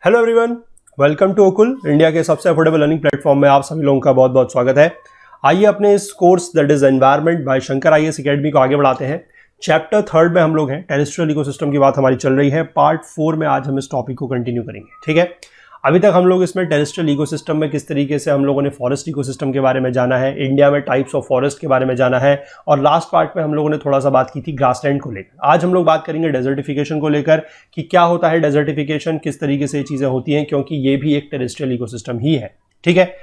Hello everyone, welcome to Okul, India के सबसे affordable learning platform में आप सभी लोगों का बहुत बहुत स्वागत है। आइए अपने इस course that is environment by Shankar IAS academy को आगे बढ़ाते हैं। चैप्टर 3 में हम लोग हैं, टेरेस्ट्रियल इकोसिस्टम की बात हमारी चल रही है। पार्ट 4 में आज हम इस टॉपिक को कंटिन्यू करेंगे। ठीक है, अभी तक हम लोग इसमें टेरेस्ट्रियल इकोसिस्टम में किस तरीके से हम लोगों ने फॉरेस्ट इकोसिस्टम के बारे में जाना है, इंडिया में टाइप्स ऑफ फॉरेस्ट के बारे में जाना है, और लास्ट पार्ट में हम लोगों ने थोड़ा सा बात की थी ग्रासलैंड को लेकर। आज हम लोग बात करेंगे डेजर्टिफिकेशन को लेकर कि क्या होता है डेजर्टिफिकेशन, किस तरीके से ये चीजें होती हैं, क्योंकि ये भी एक टेरेस्ट्रियल इकोसिस्टम ही है। ठीक है,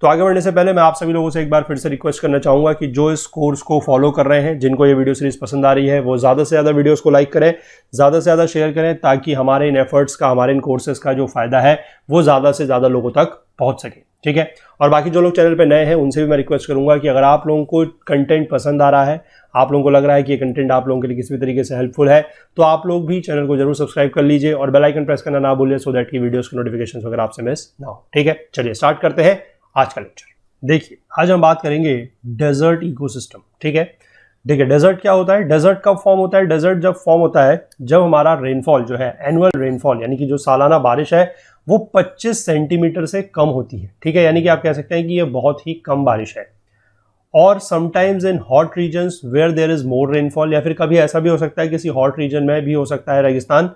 तो आगे बढ़ने से पहले मैं आप सभी लोगों से एक बार फिर से रिक्वेस्ट करना चाहूंगा कि जो इस कोर्स को फॉलो कर रहे हैं, जिनको ये वीडियो सीरीज पसंद आ रही है, वो ज्यादा से ज्यादा वीडियोस को लाइक करें, ज्यादा से ज्यादा शेयर करें, ताकि हमारे इन एफर्ट्स का, हमारे इन कोर्सेज का जो फायदा है वो ज्यादा से ज्यादा लोगों तक पहुंच सके। ठीक है, और बाकी जो लोग चैनल पे नए हैं उनसे भी मैं रिक्वेस्ट करूंगा कि अगर आप लोगों को कंटेंट पसंद आ रहा है, आप लोगों को लग रहा है कि ये कंटेंट आप लोगों के लिए किसी भी तरीके से हेल्पफुल है, तो आप लोग भी चैनल को जरूर सब्सक्राइब कर लीजिए और बेल आइकन प्रेस करना ना भूलिए, सो दैट की वीडियोस के नोटिफिकेशंस वगैरह आपसे मिस ना हो। ठीक है, चलिए स्टार्ट करते हैं आज का लेक्चर। देखिए, आज हम बात करेंगे डेजर्ट इकोसिस्टम। ठीक है, देखिए डेजर्ट क्या होता है, डेजर्ट कब फॉर्म होता है। डेजर्ट जब फॉर्म होता है जब हमारा रेनफॉल जो है, एनुअल रेनफॉल यानी कि जो सालाना बारिश है वो 25 सेंटीमीटर से कम होती है। ठीक है, यानी कि आप कह सकते हैं कि ये बहुत ही कम बारिश है। और sometimes in hot regions where there is more rainfall, या फिर कभी ऐसा भी हो सकता है किसी हॉट रीजन में भी हो सकता है, रेगिस्तान,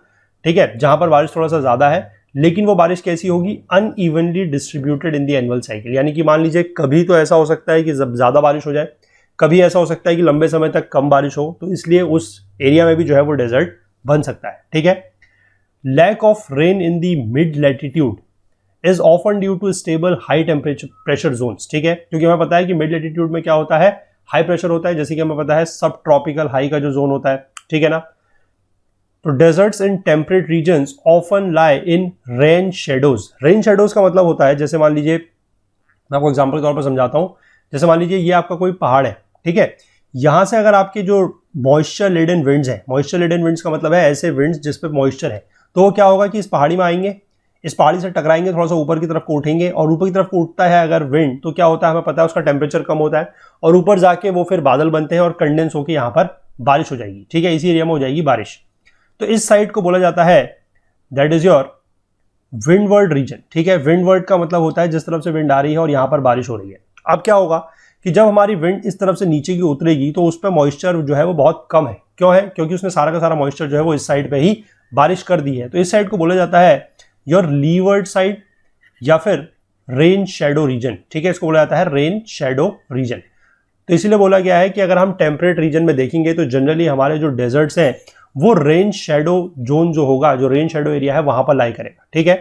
ठीक है, जहां पर बारिश थोड़ा सा ज्यादा है, लेकिन वो बारिश कैसी होगी, unevenly distributed in the annual cycle. यानी कि मान लीजिए कभी तो ऐसा हो सकता है कि ज्यादा बारिश हो जाए, कभी ऐसा हो सकता है कि लंबे समय तक कम बारिश हो, तो इसलिए उस एरिया में भी जो है वो डेजर्ट बन सकता है। ठीक है, lack of rain in the mid latitude is often due to stable high temperature pressure zones. ठीक है, क्योंकि हमें पता है कि मिड लैटिट्यूड में क्या होता है, हाई प्रेशर होता है, जैसे कि हमें पता है सब ट्रॉपिकल हाई का जो जोन होता है। ठीक है ना, तो deserts in temperate regions often lie in rain shadows. Rain shadows का मतलब होता है, जैसे मान लीजिए मैं आपको एग्जांपल के तौर पर समझाता हूं, जैसे मान लीजिए ये आपका कोई पहाड़ है। ठीक है, यहां से अगर आपके जो मॉइस्चर लेडन विंड्स है, मॉइस्चर लेडन विंड्स का मतलब है ऐसे विंड्स जिस पे मॉइस्चर है, तो वो क्या होगा कि इस पहाड़ी में आएंगे, इस पहाड़ी से टकराएंगे, थोड़ा सा ऊपर की तरफ को उठेंगे, और ऊपर की तरफ को उठता है अगर विंड, तो क्या होता है हमें पता है उसका टेम्परेचर कम होता है, और ऊपर जाके वो फिर बादल बनते हैं और कंडेंस होकर यहाँ पर बारिश हो जाएगी। ठीक है, इसी एरिया में हो जाएगी बारिश। तो इस साइड को बोला जाता है that is your windward region. ठीक है, विंडवर्ड का मतलब होता है जिस तरफ से विंड आ रही है और यहाँ पर बारिश हो रही है। अब क्या होगा कि जब हमारी विंड इस तरफ से नीचे की उतरेगी तो उस पर मॉइस्चर जो है वो बहुत कम है। क्यों है? क्योंकि उसने सारा का सारा मॉइस्चर जो है वो इस साइड पे ही बारिश कर दी है। तो इस साइड को बोला जाता है योर लीवर्ड साइड या फिर रेन शैडो रीजन। ठीक है, इसको बोला जाता है रेन शैडो रीजन। तो इसीलिए बोला गया है कि अगर हम टेम्परेट रीजन में देखेंगे तो जनरली हमारे जो डेजर्ट्स हैं वो रेन शैडो जोन जो होगा, जो रेन शैडो एरिया है, वहां पर लाई करेगा। ठीक है,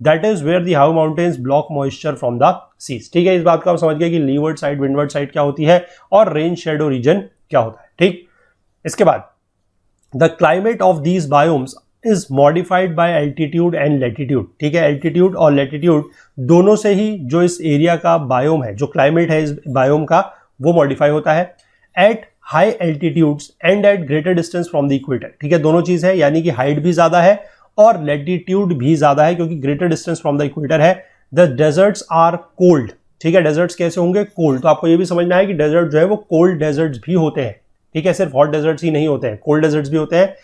that is where the high mountains block moisture from the seas. ठीक है, इस बात को आप समझ गए कि लीवर्ड साइड, विंडवर्ड साइड क्या होती है और रेन शैडो रीजन क्या होता है। ठीक, इसके बाद the climate of these biomes is modified by altitude and latitude. ठीक है, एल्टीट्यूड और लैटिट्यूड दोनों से ही जो इस एरिया का बायोम है, जो क्लाइमेट है इस बायोम का, वो मॉडिफाई होता है at high altitudes and at greater distance from the equator. ठीक है, दोनों चीज है, यानी कि हाइट भी ज्यादा है और लैटिट्यूड भी ज्यादा है, क्योंकि greater distance from the equator है। The deserts are cold. ठीक है, डेजर्ट्स कैसे होंगे? कोल्ड। तो आपको ये भी समझना है कि डेजर्ट जो है वो कोल्ड डेजर्ट्स भी होते हैं। ठीक है, सिर्फ हॉट डेजर्ट्स ही नहीं होते हैं, कोल्ड डेजर्ट्स भी होते हैं।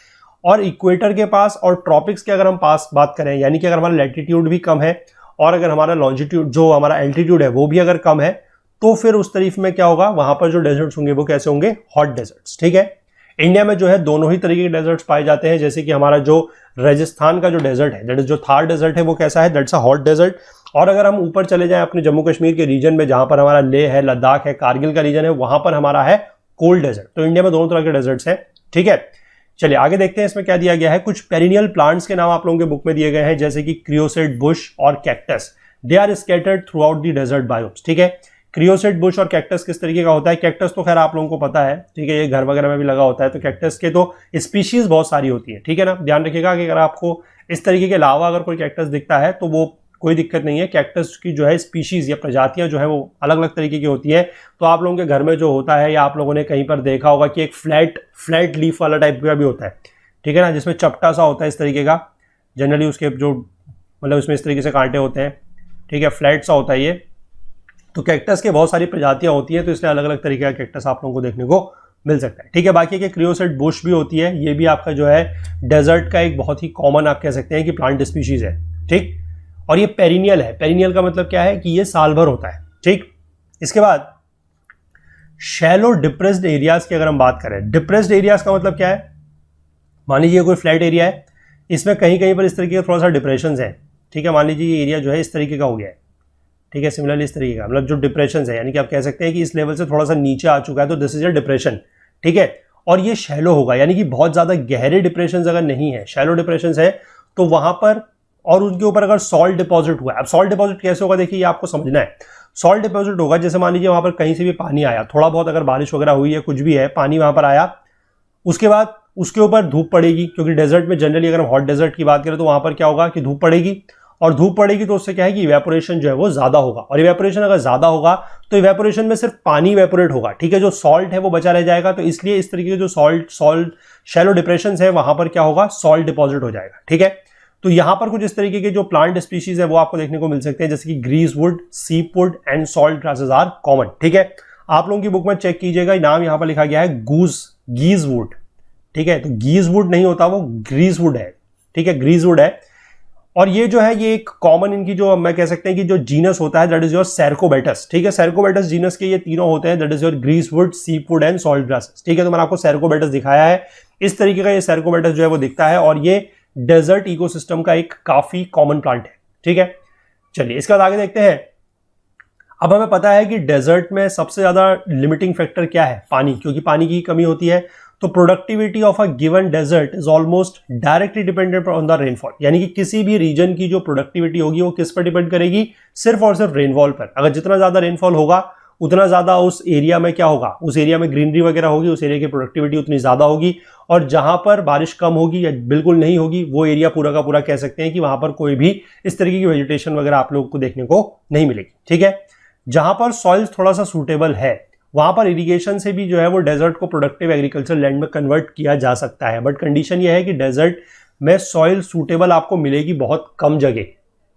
और इक्वेटर के पास और ट्रॉपिक्स के अगर हम पास बात करें, यानी कि अगर हमारा लैटिट्यूड भी कम है और अगर हमारा लॉन्जिट्यूड, जो हमारा एल्टीट्यूड है, वो भी अगर कम है, तो फिर उस तरीफ में क्या होगा, वहां पर जो डेजर्ट्स होंगे वो कैसे होंगे? Hot deserts. ठीक है, इंडिया में जो है दोनों ही तरीके के डेजर्ट्स पाए जाते हैं। जैसे कि हमारा जो राजस्थान का जो डेजर्ट है, दैट इज जो थार डेजर्ट है, वो कैसा है? That's a hot desert. और अगर हम ऊपर चले जाएं अपने जम्मू कश्मीर के रीजन में, जहां पर हमारा लेह है, लद्दाख है, कारगिल का रीजन है, वहां पर हमारा है कोल्ड डेजर्ट। तो इंडिया में दोनों तरह के डेजर्ट्स हैं। ठीक है, चलिए आगे देखते हैं इसमें क्या दिया गया है। कुछ पेरिनियल प्लांट्स के नाम आप लोगों के बुक में दिए गए हैं, जैसे कि क्रियोसेट बुश और cactus. They are scattered throughout the desert biomes. ठीक है, क्रियोसेट बुश और कैक्टस किस तरीके का होता है? कैक्टस तो खैर आप लोगों को पता है, ठीक है, ये घर वगैरह में भी लगा होता है। तो कैक्टस के तो स्पीशीज बहुत सारी होती है। ठीक है ना, ध्यान रखिएगा कि अगर आपको इस तरीके के अलावा अगर कोई कैक्टस दिखता है तो वो कोई दिक्कत नहीं है। कैक्टस की जो है स्पीशीज या प्रजातियां जो है वो अलग अलग तरीके की होती है। तो आप लोगों के घर में जो होता है, या आप लोगों ने कहीं पर देखा होगा कि एक फ्लैट लीफ वाला टाइप का भी होता है। ठीक है ना, जिसमें चपटा सा होता है इस तरीके का, जनरली उसके जो मतलब उसमें इस तरीके से कांटे होते हैं। ठीक है, फ्लैट सा होता है ये। तो कैक्टस के बहुत सारी प्रजातियां होती हैं, तो इसलिए अलग अलग तरीके का कैक्टस आप लोगों को देखने को मिल सकता है। ठीक है, बाकी के क्रियोसेट बुश भी होती है, ये भी आपका जो है डेजर्ट का एक बहुत ही कॉमन आप कह सकते हैं कि प्लांट स्पीशीज है। ठीक, और ये पेरिनियल है। पेरिनियल का मतलब क्या है कि ये साल भर होता है, ठीक। इसके बाद शैलो डिप्रेस्ड एरियाज की अगर हम बात करें, डिप्रेस्ड एरियाज का मतलब क्या है, मान लीजिए कोई फ्लैट एरिया है, इसमें कहीं कहीं पर इस तरीके का थोड़ा सा डिप्रेशन है, ठीक है। मान लीजिए ये एरिया जो है इस तरीके का हो गया है, ठीक है। सिमिलरली इस तरीके का मतलब जो डिप्रेशन है, यानी कि आप कह सकते हैं कि इस लेवल से थोड़ा सा नीचे आ चुका है, तो दिस इज अ डिप्रेशन, ठीक है। और ये शैलो होगा, यानी कि बहुत ज्यादा गहरे डिप्रेशन अगर नहीं है, शैलो डिप्रेशन है, तो वहां पर और उनके ऊपर अगर सॉल्ट डिपॉजिट हुआ है। अब सॉल्ट डिपॉजिट कैसे होगा, देखिए ये आपको समझना है। सॉल्ट डिपॉजिट होगा जैसे मान लीजिए वहां पर कहीं से भी पानी आया, थोड़ा बहुत अगर बारिश वगैरह हुई है, कुछ भी है, पानी वहां पर आया, उसके बाद उसके ऊपर धूप पड़ेगी, क्योंकि डेजर्ट में जनरली अगर हम हॉट डेजर्ट की बात करें तो वहां पर क्या होगा कि धूप पड़ेगी, और धूप पड़ेगी तो उससे क्या है कि इवेपोरेशन जो है वो ज्यादा होगा, और इवेपोरेशन अगर ज्यादा होगा तो इवेपोरेशन में सिर्फ पानी इवेपोरेट होगा, ठीक है। जो सॉल्ट है वो बचा रह जाएगा, तो इसलिए इस तरीके के जो सॉल्ट शैलो डिप्रेशन है वहां पर क्या होगा, सॉल्ट डिपॉजिट हो जाएगा, ठीक है। तो यहां पर कुछ इस तरीके के जो प्लांट स्पीशीज है वो आपको देखने को मिल सकते हैं, जैसे कि greasewood, seepwood and salt grasses are common, ठीक है। आप लोगों की बुक में चेक कीजिएगा, नाम यहां पर लिखा गया है गीजवुड, ठीक है। तो गीजवुड नहीं होता, वो ग्रीसवुड है, ठीक है, ग्रीसवुड है। और ये जो है ये एक कॉमन इनकी जो मैं कह सकते हैं कि जो जीनस होता है दैट इज योर सेरकोबेटस, ठीक है। सेरकोबेटस जीनस के ये तीनों होते हैं, that is your greasewood, seepwood and salt grasses, ठीक है। तो मैंने आपको सेरकोबेटस दिखाया है, इस तरीके का ये सेरकोबेटस जो है वो दिखता है, और ये डेजर्ट इकोसिस्टम का एक काफी कॉमन प्लांट है, ठीक है। चलिए इसके बाद आगे देखते हैं। अब हमें पता है कि डेजर्ट में सबसे ज्यादा लिमिटिंग फैक्टर क्या है, पानी, क्योंकि पानी की कमी होती है। तो productivity of a given desert is almost directly dependent on the rainfall, यानी कि किसी भी रीजन की जो प्रोडक्टिविटी होगी वो किस पर डिपेंड करेगी, सिर्फ और सिर्फ रेनफॉल पर। अगर जितना ज्यादा रेनफॉल होगा उतना ज्यादा उस एरिया में क्या होगा, उस एरिया में ग्रीनरी वगैरह होगी, उस एरिया की प्रोडक्टिविटी उतनी ज्यादा होगी। और जहां पर बारिश कम होगी या बिल्कुल नहीं होगी, वो एरिया पूरा का पूरा कह सकते हैं कि वहां पर कोई भी इस तरीके की वेजिटेशन वगैरह आप लोगों को देखने को नहीं मिलेगी, ठीक है। जहां पर सॉइल थोड़ा सा सूटेबल है वहां पर इरिगेशन से भी जो है वो डेजर्ट को प्रोडक्टिव एग्रीकल्चर लैंड में कन्वर्ट किया जा सकता है, बट कंडीशन ये है कि डेजर्ट में सॉइल सूटेबल आपको मिलेगी बहुत कम जगह,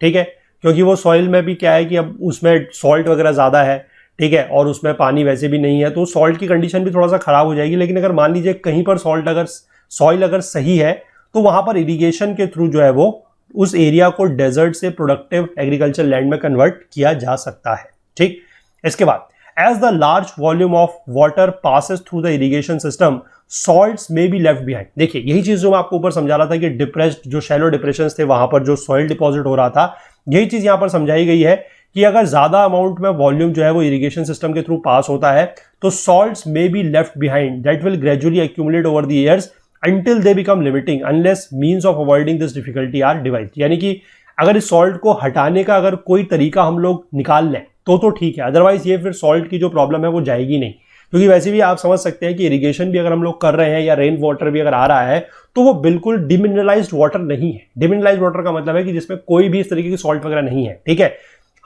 ठीक है। क्योंकि वो सॉइल में भी क्या है कि अब उसमें सॉल्ट वगैरह ज्यादा है, ठीक है, और उसमें पानी वैसे भी नहीं है, तो सॉल्ट की कंडीशन भी थोड़ा सा खराब हो जाएगी। लेकिन अगर मान लीजिए कहीं पर सॉइल अगर सही है तो वहां पर इरिगेशन के थ्रू जो है वो उस एरिया को डेजर्ट से प्रोडक्टिव एग्रीकल्चर लैंड में कन्वर्ट किया जा सकता है, ठीक। इसके बाद as the large volume of water passes through the irrigation system, salts may be left behind। देखिए यही चीज जो मैं आपको ऊपर समझा रहा था कि डिप्रेस्ड जो शैलो डिप्रेशंस थे वहां पर जो सॉइल डिपॉजिट हो रहा था, यही चीज यहां पर समझाई गई है कि अगर ज्यादा अमाउंट में वॉल्यूम जो है वो इरिगेशन सिस्टम के थ्रू पास होता है तो salts may be left behind that will gradually accumulate over the years until they become limiting unless means of avoiding this difficulty are devised। यानी कि अगर इस सॉल्ट को हटाने का अगर कोई तरीका हम लोग निकाल लें तो ठीक है, अदरवाइज ये फिर सॉल्ट की जो प्रॉब्लम है वो जाएगी नहीं। क्योंकि वैसे भी आप समझ सकते हैं कि इरिगेशन भी अगर हम लोग कर रहे हैं या रेन वाटर भी अगर आ रहा है तो वो बिल्कुल डिमिनरलाइज्ड वाटर नहीं है। डिमिनरलाइज्ड वाटर का मतलब है कि जिसमें कोई भी इस तरीके की सॉल्ट वगैरह नहीं है, ठीक है।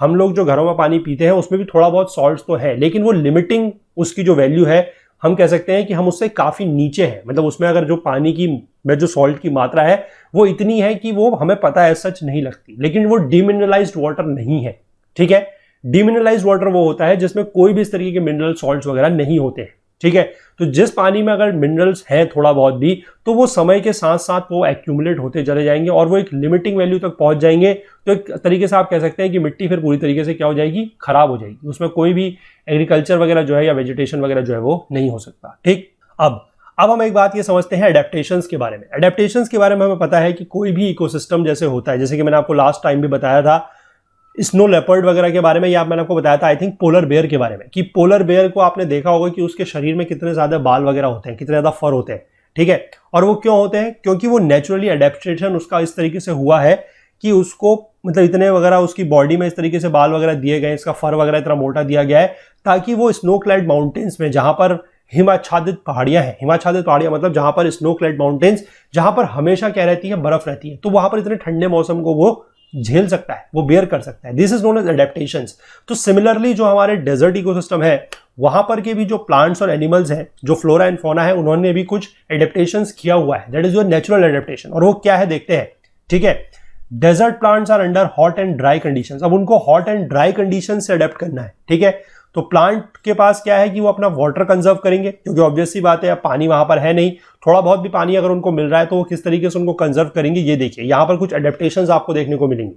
हम लोग जो घरों में पानी पीते हैं उसमें भी थोड़ा बहुत सॉल्ट तो है, लेकिन वो लिमिटिंग उसकी जो वैल्यू है हम कह सकते हैं कि हम उससे काफी नीचे हैं। मतलब उसमें अगर जो पानी की में जो सॉल्ट की मात्रा है वो इतनी है कि वो हमें पता है सच नहीं लगती, लेकिन वो डिमिनरलाइज्ड वाटर नहीं है, ठीक है। डिमिनरलाइज्ड वाटर वो होता है जिसमें कोई भी इस तरीके के मिनरल सॉल्ट्स वगैरह नहीं होते हैं, ठीक है। तो जिस पानी में अगर मिनरल्स हैं थोड़ा बहुत भी, तो वो समय के साथ साथ वो एक्यूमुलेट होते चले जाएंगे और वो एक लिमिटिंग वैल्यू तक पहुंच जाएंगे। तो एक तरीके से आप कह सकते हैं कि मिट्टी फिर पूरी तरीके से क्या हो जाएगी, खराब हो जाएगी, उसमें कोई भी एग्रीकल्चर वगैरह जो है या वेजिटेशन वगैरह जो है वो नहीं हो सकता, ठीक। अब हम एक बात ये समझते हैं एडेप्टेशंस के बारे में। एडेप्टेशंस के बारे में हमें पता है कि कोई भी इकोसिस्टम जैसे होता है, जैसे कि मैंने आपको लास्ट टाइम भी बताया था स्नो लेपर्ड वगैरह के बारे में, या मैंने आपको बताया था आई थिंक पोलर बेयर के बारे में, कि पोलर बेयर को आपने देखा होगा कि उसके शरीर में कितने ज्यादा बाल वगैरह होते हैं, कितने ज्यादा फर होते हैं, ठीक है। और वो क्यों होते हैं, क्योंकि वो नेचुरली एडेप्टेशन उसका इस तरीके से हुआ है कि उसको मतलब इतने वगैरह उसकी बॉडी में इस तरीके से बाल वगैरह दिए गए, इसका फर वगैरह इतना मोटा दिया गया है ताकि वो स्नो क्लैड माउंटेन्स में, जहां पर हिमाच्छादित पहाड़ियां हैं, हिमाच्छादित पहाड़ियां मतलब जहां पर स्नो क्लैड माउंटेन्स, जहां पर हमेशा क्या रहती है, बर्फ रहती है, तो वहां पर इतने ठंडे मौसम को वो झेल सकता है, वो बेयर कर सकता है। This is known as adaptations. तो सिमिलरली जो हमारे डेजर्ट इकोसिस्टम है वहां पर के भी जो प्लांट्स और एनिमल्स हैं, जो फ्लोरा एंड फौना है, उन्होंने भी कुछ एडेप्टेशंस किया हुआ है, that is your natural adaptation. और वो क्या है देखते हैं, ठीक है। Desert plants are under hot and dry conditions. अब उनको हॉट एंड ड्राई कंडीशन से अडेप्ट करना है, ठीक है। तो प्लांट के पास क्या है कि वो अपना वाटर कंजर्व करेंगे, क्योंकि ऑब्वियस सी बात है अब पानी वहां पर है नहीं, थोड़ा बहुत भी पानी अगर उनको मिल रहा है तो वो किस तरीके से उनको कंजर्व करेंगे, ये देखिए यहां पर कुछ एडेप्टेशंस आपको देखने को मिलेंगे।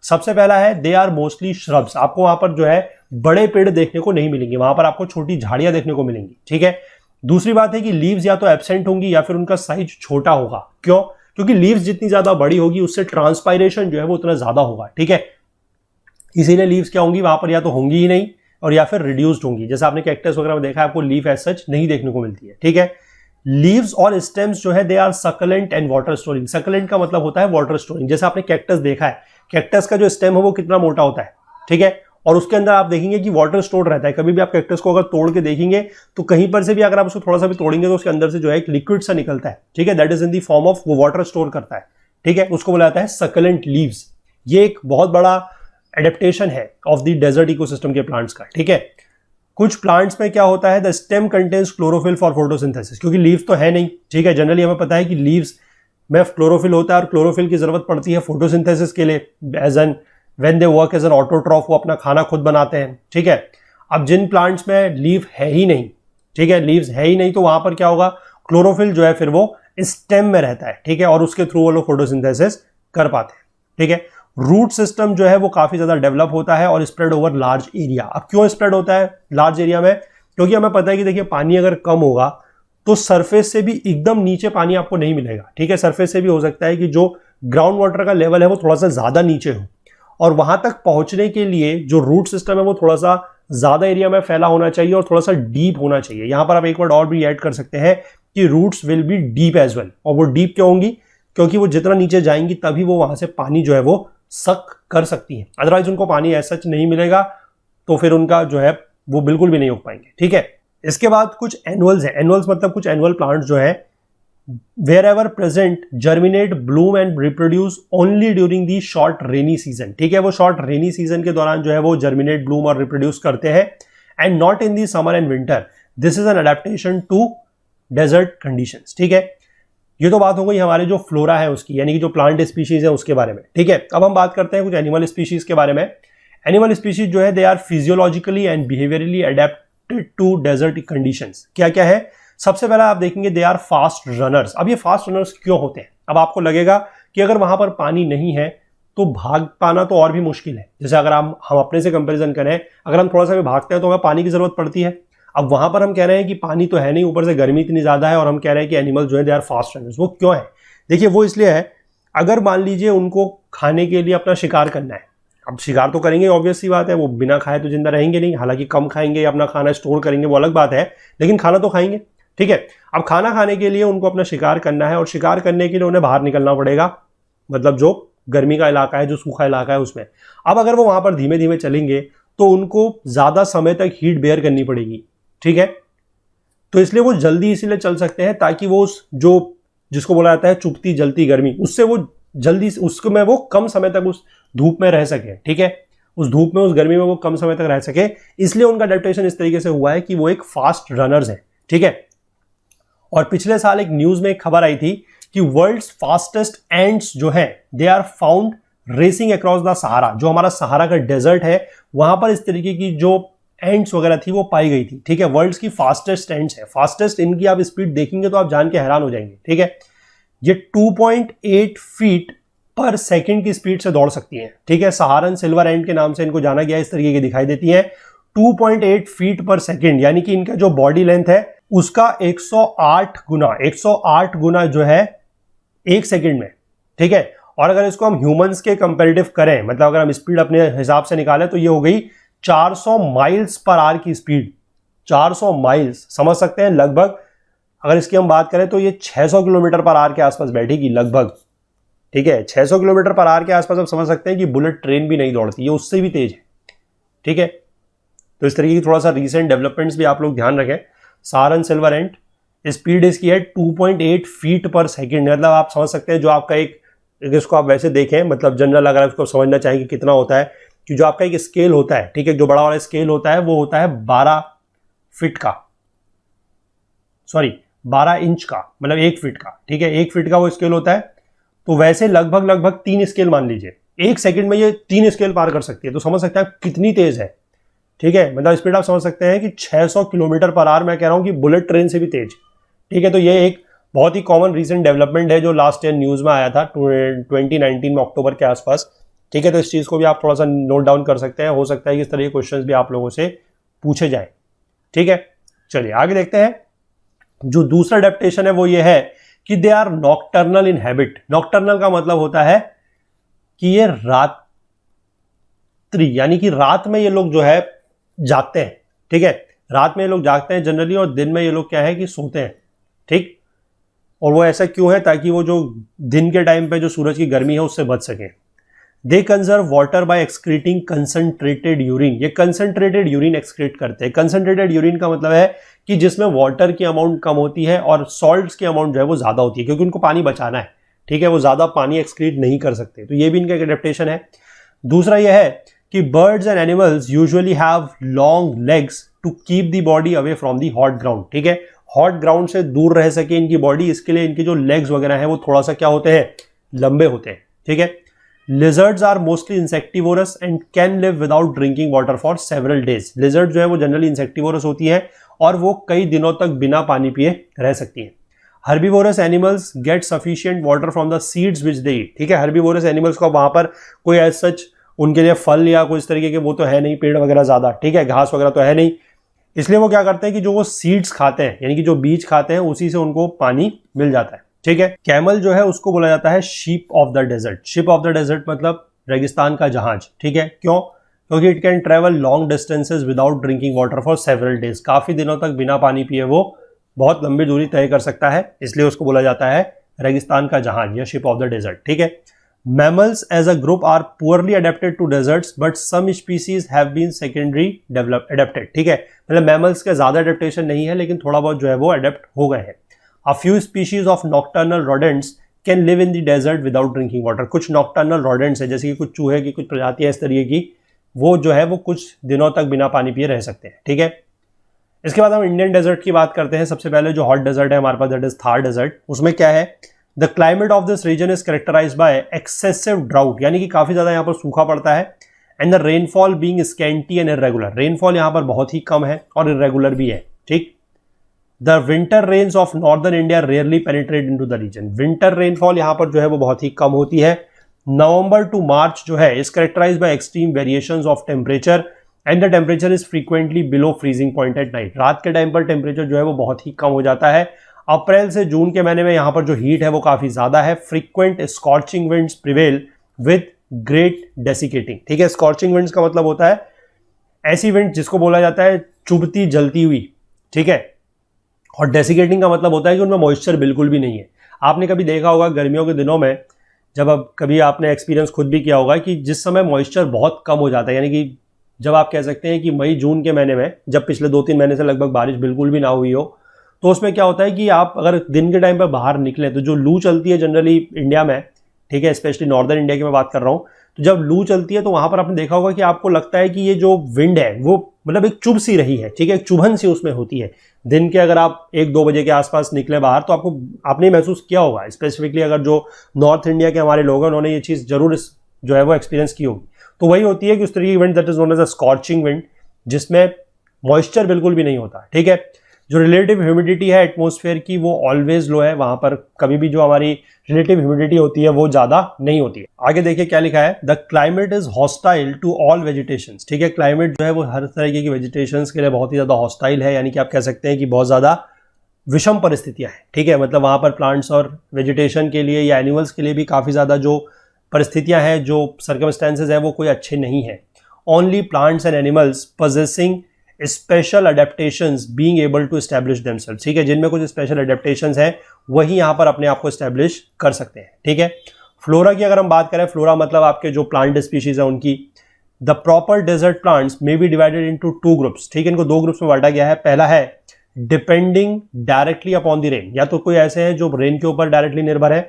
सबसे पहला है दे आर मोस्टली श्रब्स, आपको वहां पर जो है बड़े पेड़ देखने को नहीं मिलेंगे, वहां पर आपको छोटी झाड़ियां देखने को मिलेंगी, ठीक है। दूसरी बात है कि लीव्स या तो एब्सेंट होंगी या फिर उनका साइज छोटा होगा। क्यों? क्योंकि लीव्स जितनी ज्यादा बड़ी होगी उससे ट्रांसपायरेशन जो है वो उतना ज्यादा होगा, ठीक है। इसीलिए लीव्स क्या होंगी, वहां पर या तो होंगी ही नहीं और या फिर रिड्यूस्ड होंगी। जैसे आपने कैक्टस वगैरह में देखा है, आपको लीफ एज सच नहीं देखने को मिलती है, ठीक है। लीव्स और स्टेम्स जो है they are succulent and water storing. Succulent का मतलब होता है वाटर स्टोरिंग। जैसे आपने कैक्टस देखा है, कैक्टस का जो स्टेम है वो कितना मोटा होता है, ठीक है, और उसके अंदर आप देखेंगे कि वाटर स्टोर रहता है। कभी भी आप कैक्टस को अगर तोड़ के देखेंगे तो कहीं पर से भी अगर आप उसको थोड़ा सा भी तोड़ेंगे तो उसके अंदर से जो है एक लिक्विड सा निकलता है, ठीक है, that is in the form of, वो वाटर स्टोर करता है, ठीक है, उसको बोला जाता है सकलेंट लीव्स। ये एक बहुत बड़ा एडेप्टेशन है ऑफ द डेजर्ट इकोसिस्टम के प्लांट्स का, ठीक है। कुछ प्लांट्स में क्या होता है, the stem contains chlorophyll for photosynthesis, क्योंकि लीव्स तो है नहीं, ठीक है। जनरली हमें पता है कि लीव्स में क्लोरोफिल होता है और क्लोरोफिल की जरूरत पड़ती है फोटोसिंथेसिस के लिए, as an when they work as an autotroph, वो अपना खाना खुद बनाते हैं, ठीक है। अब जिन प्लांट्स में लीव है ही नहीं, ठीक है, लीव्स है ही नहीं, तो वहां पर क्या होगा, क्लोरोफिल जो है फिर वो स्टेम में रहता है, ठीक है, और उसके थ्रू वो लोग फोटोसिंथेसिस कर पाते हैं, ठीक है। रूट सिस्टम जो है वो काफी ज्यादा डेवलप होता है और स्प्रेड ओवर लार्ज एरिया। अब क्यों स्प्रेड होता है लार्ज एरिया में? क्योंकि हमें पता है कि देखिए पानी अगर कम होगा तो सरफेस से भी एकदम नीचे पानी आपको नहीं मिलेगा, ठीक है। सरफेस से भी हो सकता है कि जो ग्राउंड वाटर का लेवल है वो थोड़ा सा ज्यादा नीचे हो, और वहां तक पहुंचने के लिए जो रूट सिस्टम है वो थोड़ा सा ज्यादा एरिया में फैला होना चाहिए और थोड़ा सा डीप होना चाहिए। यहां पर आप एक वर्ड और भी ऐड कर सकते हैं कि roots will be deep as well. और वो डीप क्यों होंगी? क्योंकि वो जितना नीचे जाएंगी तभी वो वहां से पानी जो है वो सक कर सकती है, अदरवाइज उनको पानी ऐसा सच नहीं मिलेगा तो फिर उनका जो है वो बिल्कुल भी नहीं उग पाएंगे, ठीक है। इसके बाद कुछ एनुअल्स हैं। एनुअल्स मतलब कुछ एनुअल प्लांट्स जो है wherever present germinate, bloom and reproduce only during the short rainy season, ठीक है। वो short rainy season के दौरान जो है वो germinate, bloom और reproduce करते हैं, and not in the summer and winter. This is an adaptation to desert conditions, ठीक है। ये तो बात हो गई हमारे जो फ्लोरा है उसकी, यानी कि जो प्लांट स्पीशीज है उसके बारे में, ठीक है। अब हम बात करते हैं कुछ एनिमल स्पीशीज के बारे में। एनिमल स्पीशीज जो है they are physiologically and behaviourally adapted to desert conditions. क्या क्या है? सबसे पहला आप देखेंगे दे आर फास्ट रनर्स। अब ये फास्ट रनर्स क्यों होते हैं? अब आपको लगेगा कि अगर वहां पर पानी नहीं है तो भाग पाना तो और भी मुश्किल है। जैसे अगर हम अपने से कंपैरिजन करें, अगर हम थोड़ा सा भी भागते हैं तो हमें पानी की जरूरत पड़ती है। अब वहां पर हम कह रहे हैं कि पानी तो है नहीं, ऊपर से गर्मी इतनी ज्यादा है और हम कह रहे हैं कि एनिमल जो है दे आर फास्ट रनर्स। वो क्यों है? देखिए वो इसलिए है, अगर मान लीजिए उनको खाने के लिए अपना शिकार करना है, अब शिकार तो करेंगे, ऑब्वियस सी बात है, वो बिना खाए तो जिंदा रहेंगे नहीं। हालांकि कम खाएंगे या अपना खाना स्टोर करेंगे वो अलग बात है, लेकिन खाना तो खाएंगे, ठीक है। अब खाना खाने के लिए उनको अपना शिकार करना है और शिकार करने के लिए उन्हें बाहर निकलना पड़ेगा, मतलब जो गर्मी का इलाका है, जो सूखा इलाका है उसमें। अब अगर वो वहां पर धीमे धीमे चलेंगे तो उनको ज्यादा समय तक हीट बेयर करनी पड़ेगी, ठीक है। तो इसलिए वो जल्दी इसीलिए चल सकते हैं ताकि वो उस जो जिसको बोला जाता है चुभती जलती गर्मी, उससे वो जल्दी उसको में वो कम समय तक उस धूप में रह सके, ठीक है। उस धूप में, उस गर्मी में वो कम समय तक रह सके, इसलिए उनका अडेप्टेशन इस तरीके से हुआ है कि वो एक फास्ट रनर्स है, ठीक है। और पिछले साल एक न्यूज में एक खबर आई थी कि वर्ल्ड्स फास्टेस्ट एंट्स जो है they are found racing across the Sahara. जो हमारा सहारा का डेजर्ट है वहां पर इस तरीके की जो एंट्स वगैरह थी वो पाई गई थी, ठीक है। वर्ल्ड्स की फास्टेस्ट एंट्स है। फास्टेस्ट, इनकी आप स्पीड देखेंगे तो आप जान के हैरान हो जाएंगे, ठीक है। ये 2.8 फीट पर सेकंड की स्पीड से दौड़ सकती हैं, ठीक है। सहारन सिल्वर एंट के नाम से इनको जाना गया, इस तरीके की दिखाई देती हैं। 2.8 फीट पर सेकंड, यानी कि इनका जो बॉडी लेंथ है उसका 108 गुना जो है एक सेकंड में, ठीक है। और अगर इसको हम ह्यूमंस के कंपैरेटिव करें, मतलब अगर हम स्पीड अपने हिसाब से निकालें तो ये हो गई 400 माइल्स पर आवर की स्पीड। 400 माइल्स समझ सकते हैं, लगभग अगर इसकी हम बात करें तो ये 600 किलोमीटर पर आवर के आसपास बैठेगी लगभग, ठीक है। 600 किलोमीटर पर आवर के आसपास आप समझ सकते हैं कि बुलेट ट्रेन भी नहीं दौड़ती, ये उससे भी तेज है, ठीक है। तो इस तरीके की थोड़ा सा रीसेंट डेवलपमेंट्स भी आप लोग ध्यान रखें। सहारन सिल्वर एंट, स्पीड इसकी है 2.8 फीट पर सेकेंड, मतलब आप समझ सकते हैं जो आपका एक, इसको आप वैसे देखें, मतलब जनरल अगर आप इसको समझना चाहें कि कितना होता है, कि जो आपका एक स्केल होता है, ठीक है, जो बड़ा वाला स्केल होता है वो होता है 12 फीट का, सॉरी 12 इंच का, मतलब 1 फीट का, ठीक है। 1 फीट का वो स्केल होता है, तो वैसे लगभग 3 स्केल मान लीजिए, 1 सेकंड में ये 3 स्केल पार कर सकती है। तो समझ सकते हैं कितनी तेज है, ठीक है। मतलब स्पीड आप समझ सकते हैं कि 600 किलोमीटर पर आवर, मैं कह रहा हूं कि बुलेट ट्रेन से भी तेज, ठीक है। तो ये एक बहुत ही कॉमन रीसेंट डेवलपमेंट है जो लास्ट ईयर न्यूज में आया था 2019 में अक्टूबर के आसपास, ठीक है, तो इस चीज को भी आप थोड़ा सा नोट डाउन कर सकते हैं, हो सकता है कि इस तरह के क्वेश्चंस भी आप लोगों से पूछे जाए। ठीक है, चलिए आगे देखते हैं। जो दूसरा अडेप्टेशन है वो ये है कि they are nocturnal in habit. Nocturnal का मतलब होता है कि ये रात्रि यानी कि रात में ये लोग जो है जागते हैं। ठीक है, रात में ये लोग जागते हैं जनरली, और दिन में ये लोग क्या है कि सोते हैं। ठीक, और वो ऐसा क्यों है? ताकि वो जो दिन के टाइम पे जो सूरज की गर्मी है उससे बच सके। They conserve water by excreting concentrated urine. ये कंसंट्रेटेड यूरिन एक्सक्रीट करते हैं। कंसंट्रेटेड यूरिन का मतलब है कि जिसमें वाटर की अमाउंट कम होती है और सॉल्ट्स की अमाउंट जो है वो ज्यादा होती है, क्योंकि उनको पानी बचाना है। ठीक है, वो ज्यादा पानी एक्सक्रीट नहीं कर सकते, तो ये भी इनका एक एडेप्टेशन है। दूसरा यह है कि birds and animals usually have long legs to keep the body away from the hot ground. ठीक है, हॉट ग्राउंड से दूर रह सके इनकी बॉडी, इसके लिए इनकी जो लेग्स वगैरह है वो थोड़ा सा क्या होते हैं, लंबे होते हैं। ठीक है, lizards are mostly insectivorous and can live without drinking water for several days. Lizard जो है वो जनरली इंसेक्टिवोरस होती है और वो कई दिनों तक बिना पानी पिए रह सकती हैं। Herbivorous animals get sufficient water from the seeds which they eat. ठीक है, हर्बीवोरस एनिमल्स को वहां पर कोई एज सच उनके लिए फल या कोई इस तरीके के वो तो है नहीं, पेड़ वगैरह ज्यादा, ठीक है, घास वगैरह तो है नहीं, इसलिए वो क्या करते हैं कि जो वो सीड्स खाते हैं यानी कि जो बीज खाते हैं उसी से उनको पानी मिल जाता है। ठीक है, कैमल जो है उसको बोला जाता है ship of the desert. Ship of the desert मतलब रेगिस्तान का जहाज। ठीक है, क्यों? क्योंकि it can travel long distances without drinking water for several days. काफी दिनों तक बिना पानी पिए वो बहुत लंबी दूरी तय कर सकता है, इसलिए उसको बोला जाता है रेगिस्तान का जहाज या शिप ऑफ द डेजर्ट। ठीक है, mammals as a group are poorly adapted to deserts but some species have been secondary adapted। ठीक है, मतलब mammals के ज्यादा adaptation नहीं है लेकिन थोड़ा बहुत जो है वो adapt हो गए हैं। A few species of nocturnal rodents can live in the desert without drinking water। कुछ nocturnal rodents है, जैसे कि कुछ चूहे की कुछ प्रजातियां इस तरीके की, वो जो है वो कुछ दिनों तक बिना पानी पिए रह सकते हैं। ठीक है, इसके बाद हम इंडियन डेजर्ट की बात करते हैं। सबसे पहले जो हॉट डेजर्ट है हमारे पास, दैट इज थार डेजर्ट। उसमें क्या है, the climate of this region is characterized by excessive drought, यानी कि काफी ज्यादा यहाँ पर सूखा पड़ता है, and the rainfall being scanty and irregular. Rainfall यहाँ पर बहुत ही कम है और इरेगुलर भी है। ठीक, the winter rains of northern India rarely penetrate into the region. Winter rainfall यहाँ पर जो है वो बहुत ही कम होती है। नवंबर टू मार्च जो है is characterized by extreme variations of temperature and the temperature is frequently below freezing point at night. रात के टाइम पर टेम्परेचर जो है वो बहुत ही कम हो जाता है। अप्रैल से जून के महीने में यहाँ पर जो हीट है वो काफी ज्यादा है। Frequent scorching winds prevail with great desiccating. ठीक है, स्कॉर्चिंग विंड्स का मतलब होता है ऐसी विंड जिसको बोला जाता है चुभती जलती हुई। ठीक है, और डेसिकेटिंग का मतलब होता है कि उनमें मॉइस्चर बिल्कुल भी नहीं है। आपने कभी देखा होगा गर्मियों के दिनों में, जब अब कभी आपने एक्सपीरियंस खुद भी किया होगा कि जिस समय मॉइस्चर बहुत कम हो जाता है, यानी कि जब आप कह सकते हैं कि मई जून के महीने में, जब पिछले 2-3 महीने से लगभग बारिश बिल्कुल भी ना हुई हो, तो उसमें क्या होता है कि आप अगर दिन के टाइम पर बाहर निकले तो जो लू चलती है जनरली इंडिया में, ठीक है, स्पेशली नॉर्दर्न इंडिया की मैं बात कर रहा हूँ, तो जब लू चलती है तो वहां पर आपने देखा होगा कि आपको लगता है कि ये जो विंड है वो मतलब एक चुभ सी रही है। ठीक है, एक चुभन सी उसमें होती है। दिन के अगर आप 1-2 बजे के आसपास निकले बाहर तो आपने महसूस किया होगा। स्पेसिफिकली अगर जो नॉर्थ इंडिया के हमारे लोग हैं उन्होंने ये चीज जरूर जो है वो एक्सपीरियंस की होगी। तो वही होती है कि उस तरीके की wind that is known as a scorching wind, जिसमें मॉइस्चर बिल्कुल भी नहीं होता। ठीक है, जो रिलेटिव ह्यूमिडिटी है एटमॉस्फेयर की वो ऑलवेज लो है, वहां पर कभी भी जो हमारी रिलेटिव ह्यूमिडिटी होती है वो ज्यादा नहीं होती है। आगे देखिए क्या लिखा है, the climate is hostile to all vegetations. ठीक है, क्लाइमेट जो है वो हर तरीके की वेजिटेशंस के लिए बहुत ही ज्यादा हॉस्टाइल है, यानी कि आप कह सकते हैं कि बहुत ज्यादा विषम परिस्थितियां हैं। ठीक है, मतलब वहां पर प्लांट्स और वेजिटेशन के लिए या एनिमल्स के लिए भी काफी ज्यादा जो परिस्थितियां हैं, जो सर्कमस्टेंसेज है वो कोई अच्छे नहीं है। Only plants and animals possessing special adaptations being able to establish themselves. ठीक है, जिनमें कुछ स्पेशल अडेप्टेशंस हैं वही यहाँ पर अपने आप को एस्टैब्लिश कर सकते हैं। ठीक है, फ्लोरा की अगर हम बात करें, फ्लोरा मतलब आपके जो प्लांट स्पीशीज है उनकी, the proper desert plants may be divided into 2 groups. ठीक है, इनको 2 ग्रुप्स में बांटा गया है। पहला है depending directly upon the rain, या तो कोई ऐसे हैं जो रेन के ऊपर डायरेक्टली निर्भर है,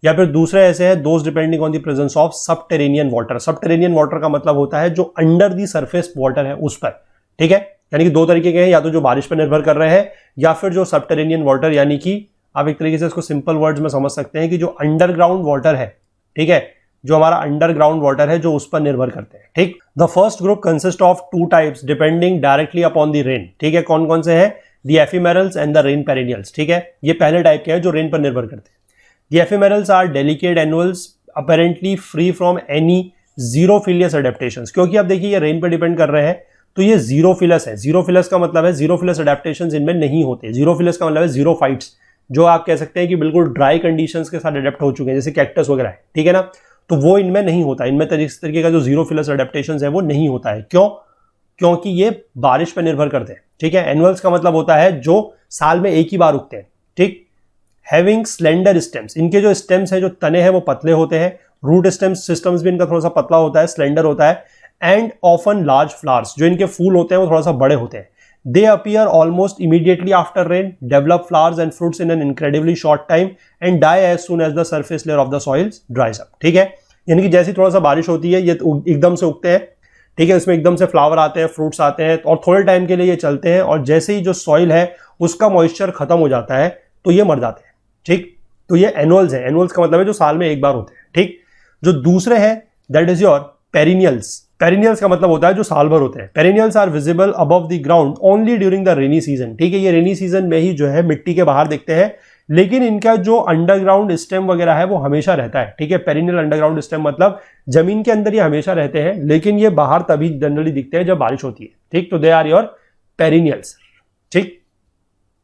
या फिर दूसरे ऐसे हैं those depending on the presence of subterranean water. Subterranean water का मतलब होता है जो अंडर द सरफेस वाटर है उस पर। ठीक है, यानी कि 2 तरीके के हैं, या तो जो बारिश पर निर्भर कर रहे हैं या फिर जो सबटेरेनियन वाटर, यानी कि आप एक तरीके से इसको सिंपल वर्ड्स में समझ सकते हैं कि जो अंडरग्राउंड वाटर है। ठीक है, जो हमारा अंडरग्राउंड वाटर है जो उस पर निर्भर करते हैं। ठीक, the first group consist of 2 types depending directly upon the rain. ठीक है, कौन कौन से हैं? The ephemerals and the rain perennials. ठीक है, ये पहले टाइप के हैं जो रेन पर निर्भर करते हैं। The ephemerals are delicate annuals apparently free from any xerophilous adaptations, क्योंकि आप देखिए ये रेन पे डिपेंड कर रहे हैं, तो ये जीरोफिलस है। जीरोफिलस का मतलब है जीरोफिलस एडेप्टेशंस इनमें नहीं होते। जीरोफिलस का मतलब है जीरोफाइट्स, जो आप कह सकते हैं कि बिल्कुल ड्राई कंडीशंस के साथ अडेप्ट हो चुके हैं, जैसे कैक्टस वगैरह है, ठीक है ना, तो वो इनमें नहीं होता। इनमें इस तरीके का जो जीरोफिलस एडेप्टेशंस है वो नहीं होता है। क्यों? क्योंकि ये बारिश पर निर्भर करते हैं, ठीक है। एनुअल्स का मतलब होता है जो साल में एक ही बार उगते हैं, ठीक। हैविंग स्लेंडर स्टेम्स, इनके जो स्टेम्स हैं, जो तने हैं, वो पतले होते हैं। रूट स्टेम्स सिस्टम्स भी इनका थोड़ा सा पतला होता है, स्लेंडर होता है। एंड ऑफन लार्ज फ्लावर्स, जो इनके फूल होते हैं वो थोड़ा सा बड़े होते हैं। They appear almost immediately after rain, develop flowers and fruits in an incredibly short time and die as soon as the surface layer of the soils dries up, ठीक है। यानी कि जैसी थोड़ा सा बारिश होती है ये एकदम से उगते हैं, ठीक है, इसमें एकदम से फ्लावर आते हैं, फ्रूट्स आते हैं, और थोड़े टाइम के लिए ये चलते हैं, और जैसे ही जो सॉइल है उसका मॉइस्चर खत्म हो जाता है तो ये मर जाते हैं, ठीक। तो ये एनुअल्स है। एनुअल्स का मतलब है जो साल में एक बार होते हैं, ठीक। जो दूसरे हैं that is your perennials. Perennials का मतलब होता है जो साल भर होते हैं। Perennials are visible above the ground only during the rainy season, ठीक है। ये रेनी सीजन में ही जो है मिट्टी के बाहर दिखते हैं, लेकिन इनका जो अंडरग्राउंड स्टेम वगैरह है वो हमेशा रहता है, ठीक है। पेरिनियल अंडरग्राउंड स्टेम मतलब जमीन के अंदर ये हमेशा रहते हैं, लेकिन ये बाहर तभी जनरली दिखते हैं जब बारिश होती है, ठीक। तो दे आर योर पेरिनियल्स, ठीक।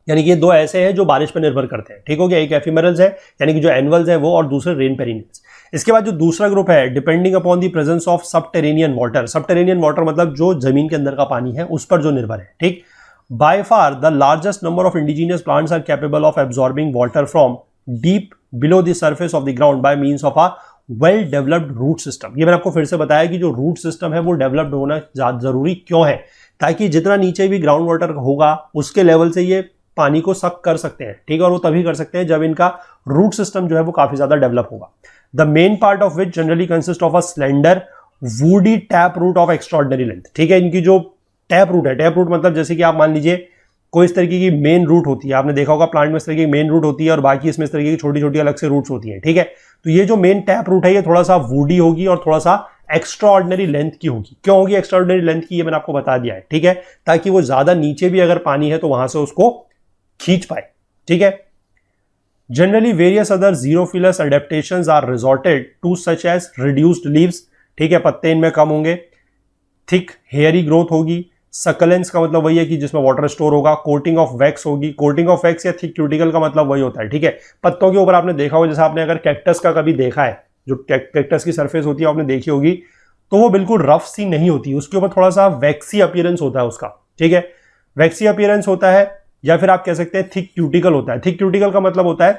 यानी कि ये दो ऐसे हैं जो बारिश पर निर्भर करते हैं, ठीक हो गया। एक एफिमेरल्स है यानी कि जो एनुअल्स है वो, और दूसरे रेन पेरिनियल्स। इसके बाद जो दूसरा ग्रुप है, depending upon the presence of subterranean water. Subterranean water मतलब जो जमीन के अंदर का पानी है उस पर जो निर्भर है, ठीक। By far the largest number of indigenous plants are capable of absorbing water from deep below the surface of the ground by means of a well developed root system. ये मैंने आपको फिर से बताया कि जो रूट सिस्टम है वो डेवलप्ड होना जरूरी क्यों है, ताकि जितना नीचे भी ग्राउंड वाटर होगा उसके लेवल से ये पानी को सक कर सकते हैं, ठीक है। और वो तभी कर सकते हैं जब इनका रूट सिस्टम जो है वो काफी ज्यादा डेवलप होगा। The main part of which generally consist of a slender woody tap root of extraordinary length, ठीक है। इनकी जो टैप रूट है, टैप रूट मतलब जैसे कि आप मान लीजिए कोई इस तरीके की मेन रूट होती है, आपने देखा होगा प्लांट में इस तरीके की मेन रूट होती है और बाकी इसमें इस तरीके की छोटी छोटी अलग से रूट्स होती हैं, ठीक है। तो ये जो मेन टैप रूट है ये थोड़ा सा वुडी होगी और थोड़ा सा एक्स्ट्रा ऑर्डिनरी लेंथ की होगी। क्यों होगी एक्स्ट्रा ऑर्डिनरी लेंथ की, ये मैंने आपको बता दिया है, ठीक है, ताकि वो ज्यादा नीचे भी अगर पानी है तो वहां से उसको खींच पाए, ठीक है। Generally various other xerophilous adaptations are resorted to such as reduced leaves, ठीक है, पत्ते इनमें कम होंगे, थिक हेयरी ग्रोथ होगी, सकलेंस का मतलब वही है कि जिसमें वाटर स्टोर होगा, कोटिंग ऑफ वैक्स होगी। कोटिंग ऑफ वैक्स या थिक क्यूटिकल का मतलब वही होता है, ठीक है। पत्तों के ऊपर आपने देखा होगा, जैसे आपने अगर कैक्टस का कभी देखा है, जो कैक्टस की सरफेस होती है आपने देखी होगी, तो वो बिल्कुल रफ सी नहीं होती, उसके ऊपर थोड़ा सा वैक्सी अपीयरेंस होता है उसका, ठीक है। वैक्सी अपीयरेंस होता है, या फिर आप कह सकते हैं थिक क्यूटिकल होता है। थिक क्यूटिकल का मतलब होता है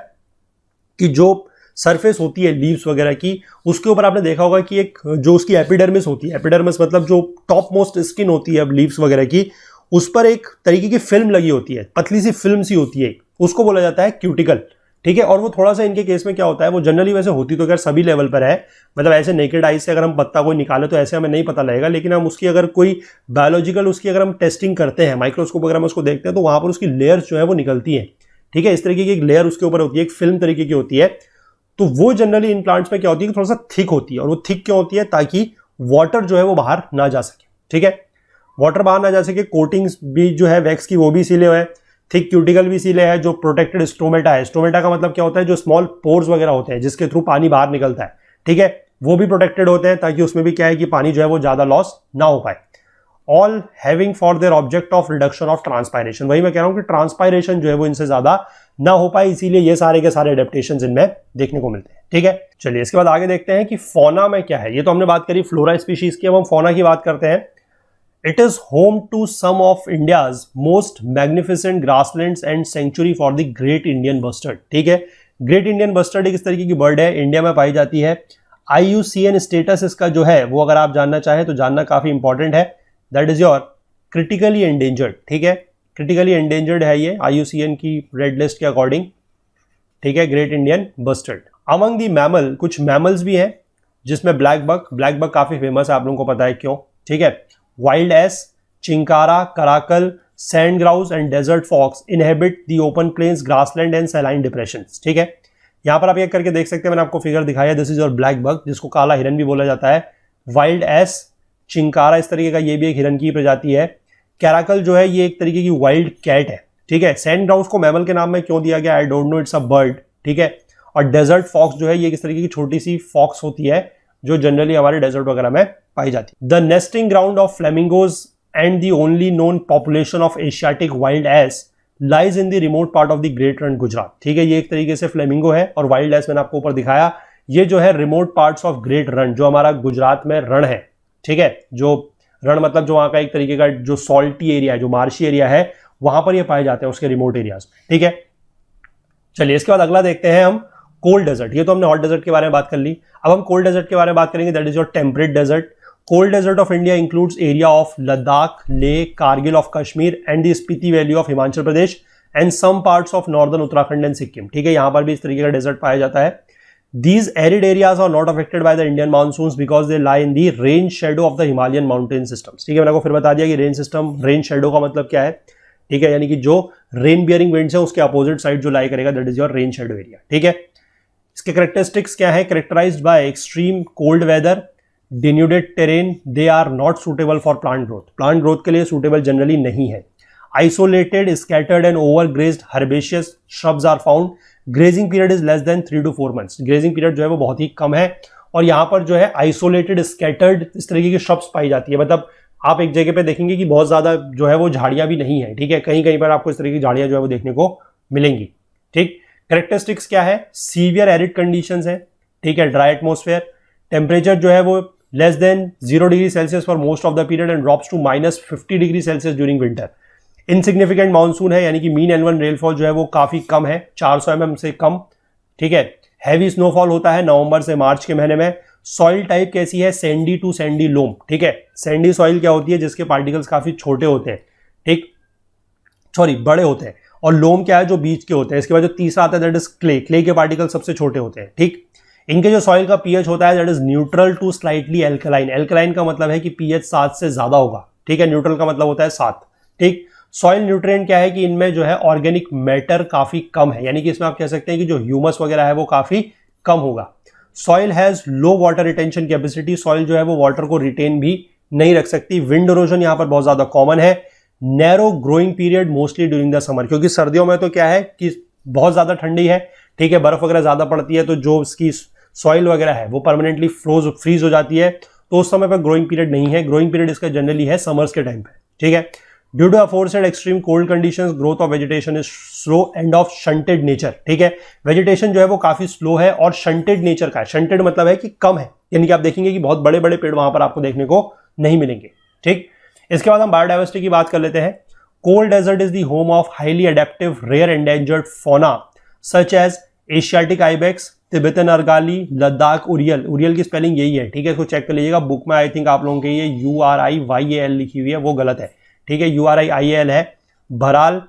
कि जो सरफेस होती है लीव्स वगैरह की, उसके ऊपर आपने देखा होगा कि एक जो उसकी एपिडर्मिस होती है, एपिडर्मिस मतलब जो टॉप मोस्ट स्किन होती है लीव्स वगैरह की, उस पर एक तरीके की फिल्म लगी होती है, पतली सी फिल्म सी होती है, उसको बोला जाता है क्यूटिकल, ठीक है। और वो थोड़ा सा इनके केस में क्या होता है, वो जनरली वैसे होती तो खैर सभी लेवल पर है, मतलब ऐसे नेकेड आइज से अगर हम पत्ता कोई निकाले तो ऐसे हमें नहीं पता लगेगा, लेकिन हम उसकी अगर कोई बायोलॉजिकल उसकी अगर हम टेस्टिंग करते हैं, माइक्रोस्कोप अगर हम उसको देखते हैं तो वहां पर उसकी लेयर्स जो है वो निकलती है, ठीक है। इस तरीके की एक लेयर उसके ऊपर होती है, एक फिल्म तरीके की होती है। तो वो जनरली इन प्लांट्स में क्या होती है कि थोड़ा सा थिक होती है, और वो थिक क्यों होती है, ताकि वाटर जो है वो बाहर ना जा सके, ठीक है, वाटर बाहर ना जा सके। कोटिंग्स भी जो है वैक्स की वो भी इसीलिए है, थिक क्यूटिकल भी इसीलिए है। जो प्रोटेक्टेड स्टोमेटा है, स्टोमेटा का मतलब क्या होता है, जो स्मॉल पोर्स वगैरह होते हैं जिसके थ्रू पानी बाहर निकलता है, ठीक है, वो भी प्रोटेक्टेड होते हैं, ताकि उसमें भी क्या है कि पानी जो है वो ज्यादा लॉस ना हो पाए। All having for their object of reduction of transpiration, वही मैं कह रहा हूं कि ट्रांसपायरेशन जो है वो इनसे ज्यादा ना हो पाए, इसीलिए ये सारे के सारे एडेप्टेशंस इनमें देखने को मिलते हैं, ठीक है। चलिए इसके बाद आगे देखते हैं कि फौना में क्या है। ये तो हमने बात करी फ्लोरा स्पीशीज की, अब हम फौना की बात करते हैं। It is home to some of India's most magnificent grasslands and sanctuary for the great Indian bustard, ठीक है। ग्रेट इंडियन बस्टर्ड एक इस तरीके की बर्ड है, इंडिया में पाई जाती है। IUCN स्टेटस इसका जो है वो अगर आप जानना चाहें तो जानना काफी इंपॉर्टेंट है, that is your critically endangered, ठीक है। क्रिटिकली एंडेंजर्ड है ये IUCN की रेड लिस्ट के अकॉर्डिंग, ठीक है, great Indian bustard. Among the mammal, कुछ मैमल्स भी हैं जिसमें ब्लैक बक काफी फेमस है, आप लोगों को पता है क्यों, ठीक है। Wild ass, chinkara, caracal, sand grouse and desert fox inhabit the open plains, grassland and saline depressions, ठीक है। यहां पर आप ये करके देख सकते हैं, मैंने आपको फिगर दिखाया, this is your black buck, जिसको काला हिरन भी बोला जाता है। वाइल्ड एस, चिंकारा इस तरीके का ये भी एक हिरन की प्रजाति है। कैराकल जो है ये एक तरीके की वाइल्ड कैट है, ठीक है। सैंड ग्राउस को मैमल के नाम में क्यों दिया गया, I don't know, it's a bird, ठीक है। और डेजर्ट फॉक्स जो है ये किस तरीके की छोटी सी फॉक्स होती है, जो जनरली हमारे डेजर्ट वगैरह में पाई जाती है। The nesting ground of flamingos and the only known population of Asiatic wild ass lies in the remote part of the great run Gujarat. ठीक है, ये एक तरीके से फ्लेमिंगो है और वाइल्ड एस मैंने आपको ऊपर दिखाया, ये जो है remote parts of great run, जो हमारा गुजरात में रण है। ठीक है, जो रण मतलब जो वहां का एक तरीके का जो सॉल्टी एरिया है, जो मार्शी एरिया है, वहां पर ये पाए जाते हैं उसके रिमोट एरियाज में। ठीक है, चलिए इसके बाद अगला देखते हैं हम कोल्ड डेजर्ट। ये तो हमने हॉट डेजर्ट के बारे में बात कर ली, अब हम कोल्ड डेजर्ट के बारे में बात करेंगे, that is your temperate desert. Cold desert of India includes area of Ladakh, Leh, Kargil of Kashmir and the Spiti valley of Himachal Pradesh and some parts of northern Uttarakhand and Sikkim. ठीक है, यहां पर भी इस तरीके का डेजर्ट पाया जाता है। These arid areas are not affected by the Indian monsoons because they lie in the rain shadow of the Himalayan mountain systems। ठीक है, मैंने आपको फिर बता दिया कि रेन सिस्टम, रेन शेडो का मतलब क्या है। ठीक है, यानी कि जो रेन बियरिंग विंड्स है उसके अपोजिट साइड जो लाई करेगा, that is your rain shadow area. ठीक है, इसके कैरेक्टरिस्टिक्स क्या है? Characterized by extreme cold weather, denuded terrain, they are not suitable for plant growth, plant growth के लिए सुटेबल जनरली नहीं है। Isolated, scattered and overgrazed herbaceous shrubs are found, grazing period is less than 3 to 4 months। Grazing period जो है वो बहुत ही कम है और यहाँ पर जो है आइसोलेटेड, स्कैटर्ड इस तरीके की श्रब्स पाई जाती है। मतलब आप एक जगह पे देखेंगे कि बहुत ज्यादा जो है वो झाड़ियां भी नहीं है। ठीक है, कहीं कहीं पर आपको इस तरीके की झाड़ियां जो है वो देखने को मिलेंगी। ठीक, कैरेक्टरिस्टिक्स क्या है? सीवियर एरिड कंडीशंस है। ठीक है, ड्राई एटमॉस्फेयर, टेम्परेचर जो है वो less than 0 degree Celsius for most of the period and drops to -50 degree Celsius during winter. Insignificant monsoon है, यानी कि मीन एनुअल रेनफॉल जो है वो काफी कम है, 400 mm से कम। ठीक है, हैवी स्नोफॉल होता है नवंबर से मार्च के महीने में। सॉइल टाइप कैसी है? सैंडी टू सैंडी लोम। ठीक है, सैंडी सॉइल क्या होती है? जिसके पार्टिकल्स काफी छोटे होते हैं, ठीक, सॉरी बड़े होते हैं, और लोम क्या है? जो बीच के होते हैं। इसके बाद जो तीसरा आता है दैट इज क्ले, क्ले के पार्टिकल सबसे छोटे होते हैं। ठीक, इनके जो सॉइल का पीएच होता है that is neutral to slightly alkaline. Alkaline का मतलब है कि पीएच 7 से ज्यादा होगा। ठीक है, न्यूट्रल का मतलब होता है 7। ठीक, सॉइल न्यूट्रिएंट क्या है कि इनमें जो है ऑर्गेनिक मैटर काफी कम है, यानी कि इसमें आप कह सकते हैं कि जो ह्यूमस वगैरह है वो काफी कम होगा। Soil has low water retention capacity, soil जो है वो वाटर को रिटेन भी नहीं रख सकती। विंड इरोजन यहाँ पर बहुत ज्यादा कॉमन है। Narrow growing period mostly during the summer, क्योंकि सर्दियों में तो क्या है कि बहुत ज्यादा ठंडी है। ठीक है, बर्फ वगैरह ज्यादा पड़ती है, तो जो इसकी सॉइल वगैरह है वो परमानेंटली फ्रीज हो जाती है, तो उस समय पर ग्रोइंग पीरियड नहीं है। ग्रोइंग पीरियड इसका जनरली है समर्स के टाइम पे। ठीक है, due to aforesaid extreme cold conditions, growth of vegetation is slow and of stunted nature. ठीक है, वेजिटेशन जो है वो काफी स्लो है और शंटेड नेचर का है। शंटेड मतलब है कि कम है, यानी कि आप देखेंगे कि बहुत बड़े बड़े पेड़ वहां पर आपको देखने को नहीं मिलेंगे। ठीक, इसके बाद हम बायोडाइवर्सिटी की बात कर लेते हैं। Cold desert is the home of highly adaptive rare endangered fauna such as Asiatic ibex, Tibetan argali, Ladakh urial. Urial की स्पेलिंग यही है। ठीक है, इसको चेक कर लीजिएगा, बुक में आई थिंक आप लोगों के ये URIYAL लिखी हुई है, वो गलत है। ठीक है, URIIAL है। Bharal,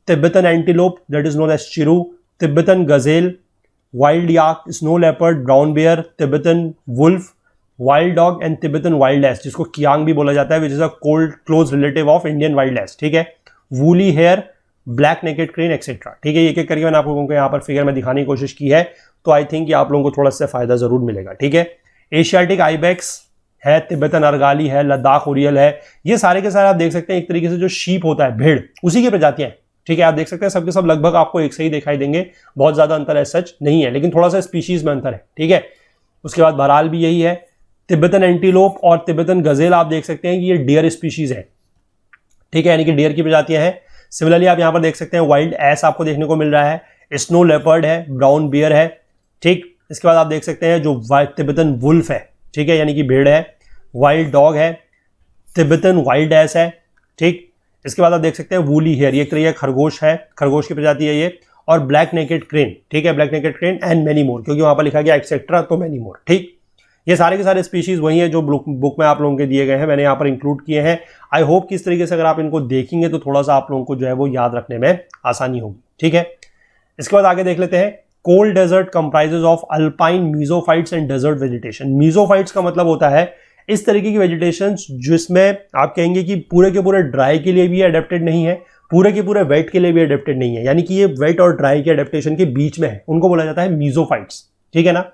Tibetan antelope that is known as chiru, Tibetan gazelle, wild yak, snow leopard, brown bear, Tibetan wolf, wild dog and Tibetan wild ass, जिसको कियांग भी बोला जाता है, which is a cold close relative of Indian wild ass. ठीक है, woolly hare, black necked crane etcetera. ठीक है, एक एक करके मैंने आप लोगों को यहाँ पर फिगर में दिखाने की कोशिश की है, तो आई थिंक आप लोगों को थोड़ा सा फायदा जरूर मिलेगा। ठीक है, एशियाटिक आइबेक्स है, तिब्बतन अर्गाली है, लद्दाख उरियल है, ये सारे के सारे आप देख सकते हैं एक तरीके से जो शीप होता है, भेड़, उसी की प्रजातियां हैं। ठीक है, आप देख सकते हैं सबके सब लगभग आपको एक से ही दिखाई देंगे, बहुत ज्यादा अंतर है सच नहीं है, लेकिन थोड़ा सा स्पीशीज में अंतर है। ठीक है, उसके बाद बहराल भी यही है। तिब्बतन एंटीलोप और तिब्बतन गजेल आप देख सकते हैं कि ये डियर स्पीशीज है। ठीक है, यानी कि डियर की प्रजातियां हैं। सिमिलरली आप यहां पर देख सकते हैं वाइल्ड एस आपको देखने को मिल रहा है, स्नो लेपर्ड है, ब्राउन बियर है। ठीक, इसके बाद आप देख सकते हैं जो तिब्बतन वुल्फ है, ठीक है, यानी कि भेड़ है, वाइल्ड डॉग है, तिब्बतन वाइल्ड एस है। ठीक, इसके बाद आप देख सकते हैं वूली हेयर, ये एक तरीके खरगोश है, खरगोश की प्रजाति है ये, और ब्लैक नेकेड क्रेन। ठीक है, black necked crane and many more, क्योंकि वहां पर लिखा गया एक्सेट्रा, तो मेनी मोर। ठीक, ये सारे के सारे स्पीशीज वही है जो बुक में आप लोगों के दिए गए हैं, मैंने यहाँ पर इंक्लूड किए हैं। आई होप कि इस तरीके से अगर आप इनको देखेंगे तो थोड़ा सा आप लोगों को जो है वो याद रखने में आसानी होगी। ठीक है, इसके बाद आगे देख लेते हैं। Cold desert comprises of alpine mesophytes and desert vegetation. Mesophytes का मतलब होता है इस तरीके की वेजिटेशन जिसमें आप कहेंगे कि पूरे के पूरे ड्राई के लिए भी अडेप्टेड नहीं है, पूरे के पूरे वेट के लिए भी अडेप्टेड नहीं है, यानी कि ये वेट और ड्राई के अडेप्टेशन के बीच में है, उनको बोला जाता है मीजोफाइट्स। ठीक है ना,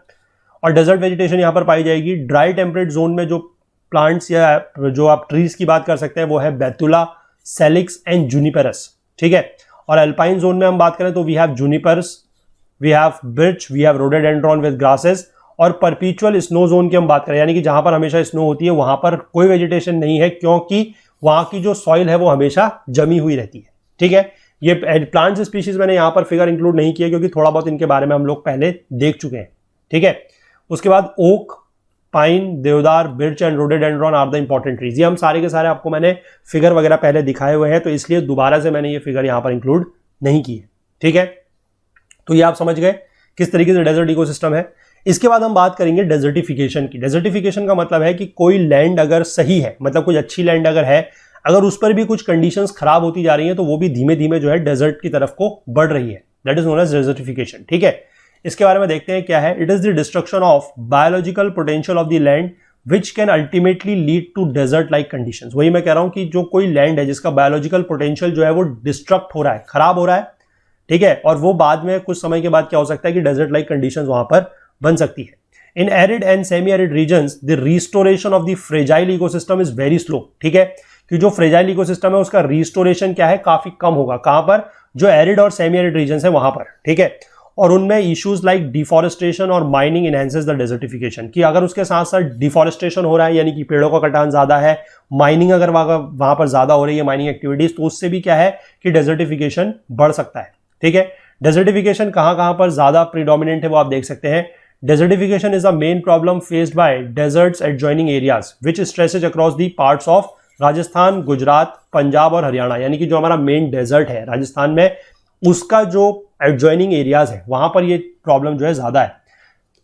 और डेजर्ट वेजिटेशन यहां पर पाई जाएगी। ड्राई टेम्परेट जोन में जो प्लांट्स या जो आप ट्रीज की बात कर सकते हैं वो है बेतुला, सेलिक्स एंड जूनिपेरस। ठीक है, और अल्पाइन जोन में हम बात करें तो we have junipers, we have birch, we have rhododendron with grasses, और परपीचुअल स्नो जोन की हम बात करें, यानी कि जहां पर हमेशा स्नो होती है वहां पर कोई वेजिटेशन नहीं है, क्योंकि वहां की जो सॉइल है वो हमेशा जमी हुई रहती है। ठीक है, ये प्लांट्स स्पीशीज मैंने यहां पर फिगर इंक्लूड नहीं किया क्योंकि थोड़ा बहुत इनके बारे में हम लोग पहले देख चुके हैं। ठीक है, उसके बाद oak, pine, deodar, birch and rhododendron are the important trees. ये हम सारे के सारे आपको मैंने फिगर वगैरह पहले दिखाए हुए हैं, तो इसलिए दोबारा से मैंने ये फिगर यहां पर इंक्लूड नहीं की है। ठीक है, तो ये आप समझ गए किस तरीके से डेजर्ट इकोसिस्टम है। इसके बाद हम बात करेंगे डेजर्टिफिकेशन की। डेजर्टिफिकेशन का मतलब है कि कोई लैंड अगर सही है, मतलब कोई अच्छी लैंड अगर है, अगर उस पर भी कुछ कंडीशंस खराब होती जा रही हैं तो वो भी धीमे धीमे जो है डेजर्ट की तरफ को बढ़ रही है। That is known as desertification. ठीक है, इसके बारे में देखते हैं क्या है। It is the destruction of biological potential of the land which can ultimately lead to desert like conditions. वही मैं कह रहा हूं कि जो कोई लैंड है जिसका बायोलॉजिकल पोटेंशियल जो है वो डिस्ट्रक्ट हो रहा है, खराब हो रहा है, ठीक है, और वो बाद में कुछ समय के बाद क्या हो सकता है कि डेजर्ट लाइक कंडीशंस वहां पर बन सकती है। In arid and semi arid regions the restoration of the fragile ecosystem is very slow. ठीक है, कि जो फ्रेजाइल इकोसिस्टम है उसका रिस्टोरेशन क्या है, काफी कम होगा। कहां पर? जो एरिड और सेमी एरिड रीजन्स है वहां पर। ठीक है, और उनमें इश्यूज लाइक डिफॉरेस्टेशन और माइनिंग इनहेंसेस द डेजर्टिफिकेशन, कि अगर उसके साथ साथ डिफॉरेस्टेशन हो रहा है यानी कि पेड़ों का कटान ज्यादा है, माइनिंग अगर वहां पर ज्यादा हो रही है, माइनिंग एक्टिविटीज, तो उससे भी क्या है कि डेजर्टिफिकेशन बढ़ सकता है। ठीक है, डेजर्टिफिकेशन कहां पर ज्यादा प्रीडोमिनेंट है वो आप देख सकते हैं। Desertification is the main problem faced by deserts adjoining areas which stretches across the parts of Rajasthan, Gujarat, Punjab और हरियाणा। यानी कि जो हमारा मेन डेजर्ट है राजस्थान में, उसका जो एडजॉइनिंग एरियाज है वहां पर ये प्रॉब्लम जो है ज्यादा है।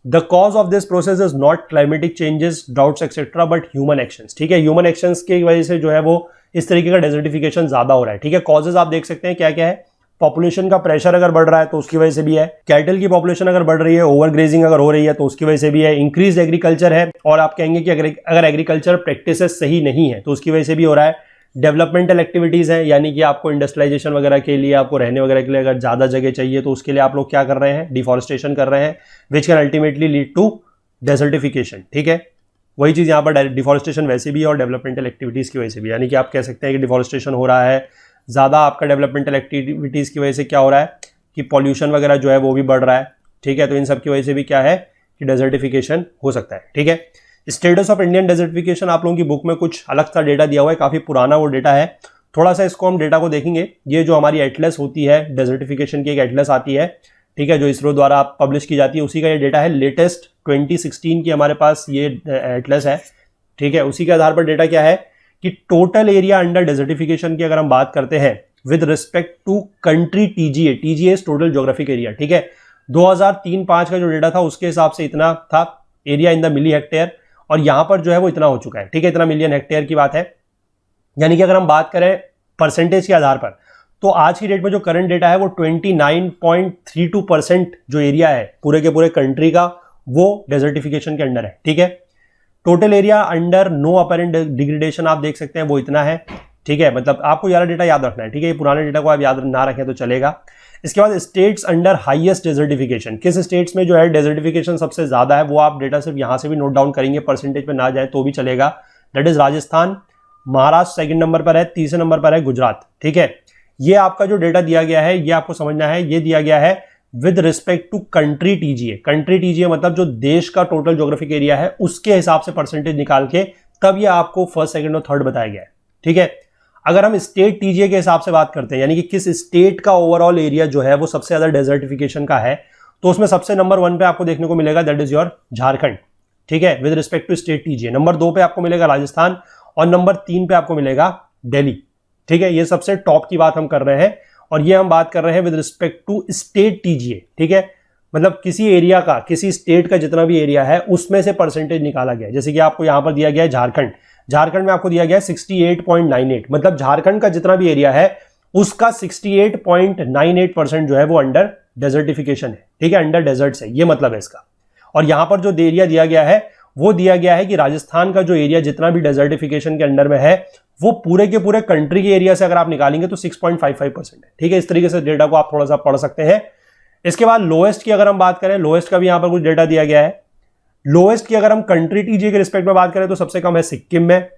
The cause of this process is not climatic changes, droughts etcetera, but human actions. ठीक है, ह्यूमन एक्शंस की वजह से जो है वो इस तरीके का डेजर्टिफिकेशन ज्यादा हो रहा है। ठीक है, कॉजेज आप देख सकते हैं क्या क्या है। पॉपुलेशन का प्रेशर अगर बढ़ रहा है तो उसकी वजह से भी है, कैटल की पॉपुलेशन अगर बढ़ रही है, ओवर ग्रेजिंग अगर हो रही है तो उसकी वजह से भी है, इंक्रीज एग्रीकल्चर है, और आप कहेंगे कि अगर एग्रीकल्चर प्रैक्टिसेस सही नहीं है तो उसकी वजह से भी हो रहा है। डेवलपमेंटल एक्टिविटीज है, यानी कि आपको इंडस्ट्रियलाइजेशन वगैरह के लिए, आपको रहने वगैरह के लिए अगर ज्यादा जगह चाहिए तो उसके लिए आप लोग क्या कर रहे हैं, डिफॉरेस्टेशन कर रहे हैं, which can ultimately lead to desertification. ठीक है, वही चीज यहाँ पर डिफॉरेस्टेशन वैसे भी है और डेवलपमेंटल एक्टिविटीज की वजह से भी, यानी कि आप कह सकते हैं कि डिफॉरेस्टेशन हो रहा है ज्यादा, आपका डेवलपमेंटल एक्टिविटीज की वजह से क्या हो रहा है कि पॉल्यूशन वगैरह जो है वो भी बढ़ रहा है। ठीक है, तो इन सब की वजह से भी क्या है कि डेजर्टिफिकेशन हो सकता है। ठीक है, स्टेटस ऑफ इंडियन डेजर्टिफिकेशन आप लोगों की बुक में कुछ अलग सा डेटा दिया हुआ है, काफी पुराना वो डेटा है, थोड़ा सा इसको हम डेटा को देखेंगे। ये जो हमारी एटलस होती है डेजर्टिफिकेशन की, एक एटलस आती है, ठीक है, जो इसरो द्वारा पब्लिश की जाती है, उसी का ये डेटा है। लेटेस्ट 2016 की हमारे पास ये एटलस है। ठीक है, उसी के आधार पर डेटा क्या है कि टोटल एरिया अंडर डेजर्टिफिकेशन की अगर हम बात करते हैं with respect to country TGA, TGA is total geographic area. ठीक है, 2003-05 का जो डेटा था उसके हिसाब से इतना था area in the million hectare, और यहां पर जो है वो इतना हो चुका है। ठीक है, इतना मिलियन हेक्टेयर की बात है। यानी कि अगर हम बात करें परसेंटेज के आधार पर तो आज की डेट में जो करंट डेटा है वो 29.32% जो एरिया है पूरे के पूरे कंट्री का, वो डेजर्टिफिकेशन के अंडर है। ठीक है, total area under no apparent degradation आप देख सकते हैं वो इतना है। ठीक है, मतलब आपको यार डेटा याद रखना है। ठीक है, ये पुराने डेटा को आप याद ना रखें तो चलेगा। इसके बाद स्टेट्स अंडर हाईएस्ट डेजर्टिफिकेशन, किस स्टेट्स में जो है डेजर्टिफिकेशन सबसे ज्यादा है वो आप डेटा सिर्फ यहां से भी नोट डाउन करेंगे, परसेंटेज पे ना जाए तो भी चलेगा। That is Rajasthan, Maharashtra second number पर है, तीसरे नंबर पर है गुजरात। ठीक है, ये आपका जो डेटा दिया गया है ये आपको समझना है, ये दिया गया है with respect to country TGA. Country TGA मतलब जो देश का टोटल ज्योग्राफिक एरिया है उसके हिसाब से परसेंटेज निकाल के तब ये आपको फर्स्ट, सेकंड और थर्ड बताया गया है। ठीक है, अगर हम स्टेट टीजीए के हिसाब से बात करते हैं, यानी कि किस स्टेट का ओवरऑल एरिया जो है वो सबसे ज्यादा डेजर्टिफिकेशन का है, तो उसमें सबसे नंबर 1 पे आपको देखने को मिलेगा दैट इज योर झारखंड। ठीक है, with respect to state TGA. Number 2 पे आपको मिलेगा राजस्थान, और नंबर 3 पे आपको मिलेगा दिल्ली। ठीक है, ये सबसे टॉप की बात हम कर रहे हैं, और ये हम बात कर रहे हैं with respect to state TGA. ठीक है, मतलब किसी एरिया का, किसी स्टेट का जितना भी एरिया है उसमें से परसेंटेज निकाला गया है। जैसे कि आपको यहां पर दिया गया है झारखंड, झारखंड में आपको दिया गया है 68.98, मतलब झारखंड का जितना भी एरिया है उसका 68.98% जो है वो अंडर डेजर्टिफिकेशन है। ठीक है, अंडर डेजर्ट्स है, ये मतलब है इसका। और यहां पर जो एरिया दिया गया है वो दिया गया है कि राजस्थान का जो एरिया जितना भी डेजर्टिफिकेशन के अंडर में है वो पूरे के पूरे कंट्री के एरिया से अगर आप निकालेंगे तो 6.55% है। ठीक है, इस तरीके से डेटा को आप थोड़ा सा पढ़ सकते हैं। इसके बाद लोएस्ट की अगर हम बात करें, लोएस्ट का भी यहां पर कुछ डेटा दिया गया है। लोएस्ट की अगर हम कंट्री टीजीए के रिस्पेक्ट में बात करें तो सबसे कम है सिक्किम में।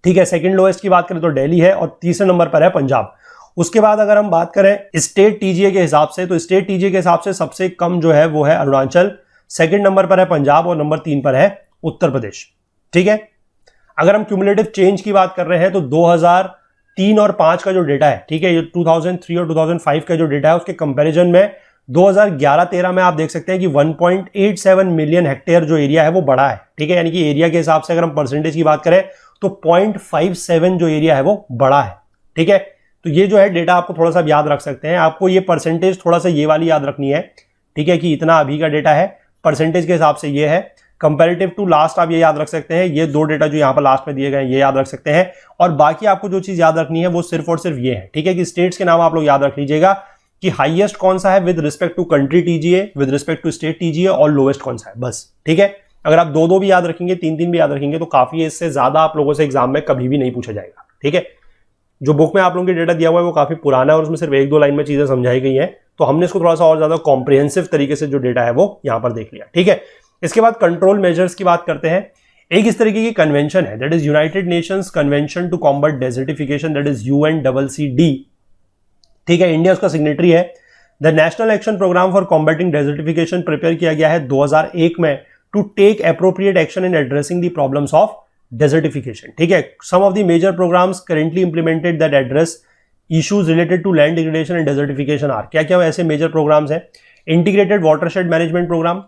ठीक है, सेकंड लोएस्ट की बात करें तो दिल्ली है, और तीसरे नंबर पर है पंजाब। उसके बाद अगर हम बात करें स्टेट टीजीए के हिसाब से, तो स्टेट टीजीए के हिसाब से सबसे कम जो है वो है अरुणाचल, सेकंड नंबर पर है पंजाब और नंबर 3 पर है उत्तर प्रदेश। ठीक है, अगर हम क्यूमुलेटिव चेंज की बात कर रहे हैं तो 2003 और 5 का जो डेटा है, ठीक है, ये 2003 और 2005 का जो डेटा है उसके कंपैरिजन में 2011-13 में आप देख सकते हैं कि 1.87 मिलियन हेक्टेयर जो एरिया है वो बड़ा है। ठीक है, यानी कि एरिया के हिसाब से अगर हम परसेंटेज की बात करें तो 0.57 जो एरिया है वो बड़ा है। ठीक है, तो ये जो है डेटा आपको थोड़ा सा याद रख सकते हैं। आपको ये परसेंटेज थोड़ा सा ये वाली याद रखनी है। ठीक है, कि इतना अभी का डेटा है, परसेंटेज के हिसाब से ये है, कंपैरेटिव टू लास्ट आप ये याद रख सकते हैं। ये दो डेटा जो यहाँ पर लास्ट में दिए गए ये याद रख सकते हैं। और बाकी आपको जो चीज याद रखनी है वो सिर्फ और सिर्फ ये है। ठीक है, कि स्टेट्स के नाम आप लोग याद रख लीजिएगा कि हाईएस्ट कौन सा है with respect to country TGA, with respect to state TGA, और लोवेस्ट कौन सा है, बस। ठीक है, अगर आप दो भी याद रखेंगे, तीन भी याद रखेंगे तो काफी है। इससे ज्यादा आप लोगों से एग्जाम में कभी भी नहीं पूछा जाएगा। ठीक है, जो बुक में आप लोगों के डेटा दिया हुआ है वो काफी पुराना है और उसमें सिर्फ 1-2 लाइन में चीजें समझाई गई हैं, तो हमने इसको थोड़ा सा और ज्यादा कॉम्प्रिहेंसिव तरीके से जो डेटा है वो यहां पर देख लिया। ठीक है, इसके बाद कंट्रोल मेजर्स की बात करते हैं। एक इस तरीके की कन्वेंशन है, that is United Nations convention to combat desertification, that is UNCCD। ठीक है, इंडिया उसका सिग्नेटरी है। The national action program for combating desertification prepare किया गया है 2001 में to take appropriate action in addressing the problems of desertification. ठीक है, some of the major programs currently implemented that address issues related to land degradation and desertification are. क्या क्या ऐसे major programs हैं? इंटीग्रेटेड वाटरशेड मैनेजमेंट प्रोग्राम,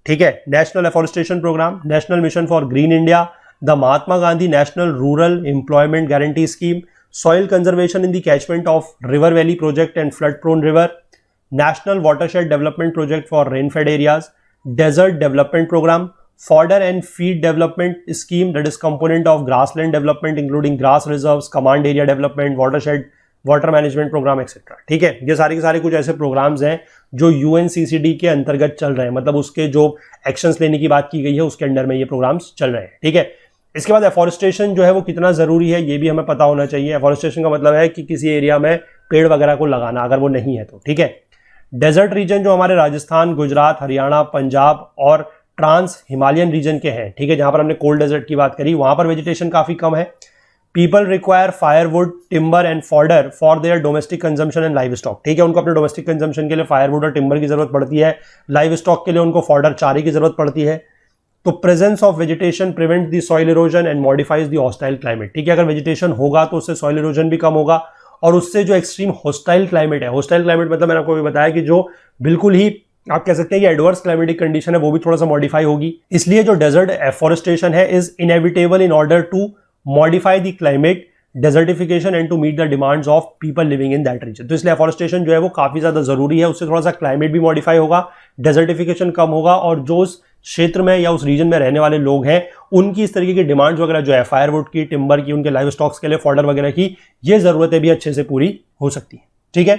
ठीक है, national afforestation programme, national mission for green India, the Mahatma Gandhi national rural employment guarantee scheme, soil conservation in the catchment of river valley project and flood prone river, national watershed development project for rainfed areas, desert development programme, fodder and feed development scheme, that is component of grassland development including grass reserves, command area development, watershed, water management programme etcetera. ठीक है, ये सारे के सारे कुछ ऐसे programmes हैं जो UNCCD के अंतर्गत चल रहे हैं, मतलब उसके जो एक्शंस लेने की बात की गई है उसके अंडर में ये प्रोग्राम्स चल रहे हैं। ठीक है, इसके बाद एफॉरेस्टेशन जो है वो कितना जरूरी है ये भी हमें पता होना चाहिए। एफॉरेस्टेशन का मतलब है कि किसी एरिया में पेड़ वगैरह को लगाना, अगर वो नहीं है तो। ठीक है, डेजर्ट रीजन जो हमारे राजस्थान, गुजरात, हरियाणा, पंजाब और ट्रांस हिमालयन रीजन के हैं, ठीक है, जहां पर हमने कोल्ड डेजर्ट की बात करी, वहां पर वेजिटेशन काफी कम है। People require firewood, timber and fodder for their domestic consumption and live stock. ठीक है, उनको अपने डोमेस्टिक कंजम्पशन के लिए फायरवुड और टिम्बर की जरूरत पड़ती है, लाइव स्टॉक के लिए उनको फॉडर, चारे की जरूरत पड़ती है। तो presence of vegetation prevent the soil erosion and modifies the hostile climate. ठीक है, अगर वेजिटेशन होगा तो उससे सॉइल इरोजन भी कम होगा और उससे जो एक्सट्रीम हॉस्टाइल क्लाइमेट है, हॉस्टाइल क्लाइमेट मतलब मैंने आपको भी बताया कि जो बिल्कुल ही आप कह सकते हैं कि एडवर्स क्लाइमेटिक कंडीशन है वो भी थोड़ा सा मॉडिफाई होगी। इसलिए जो डेजर्ट एफॉरेस्टेशन है is inevitable in order to modify the climate, desertification and to meet the demands of people living in that region. तो इसलिए एफॉरेस्टेशन जो है वो काफी ज्यादा जरूरी है, उससे थोड़ा सा क्लाइमेट भी मॉडिफाई होगा, डेजर्टिफिकेशन कम होगा और जो उस क्षेत्र में या उस रीजन में रहने वाले लोग हैं उनकी इस तरीके की डिमांड्स वगैरह जो है फायरवुड की, टिम्बर की, उनके लाइव स्टॉक्स के लिए फॉडर वगैरह की, ये जरूरतें भी अच्छे से पूरी हो सकती है। ठीक है,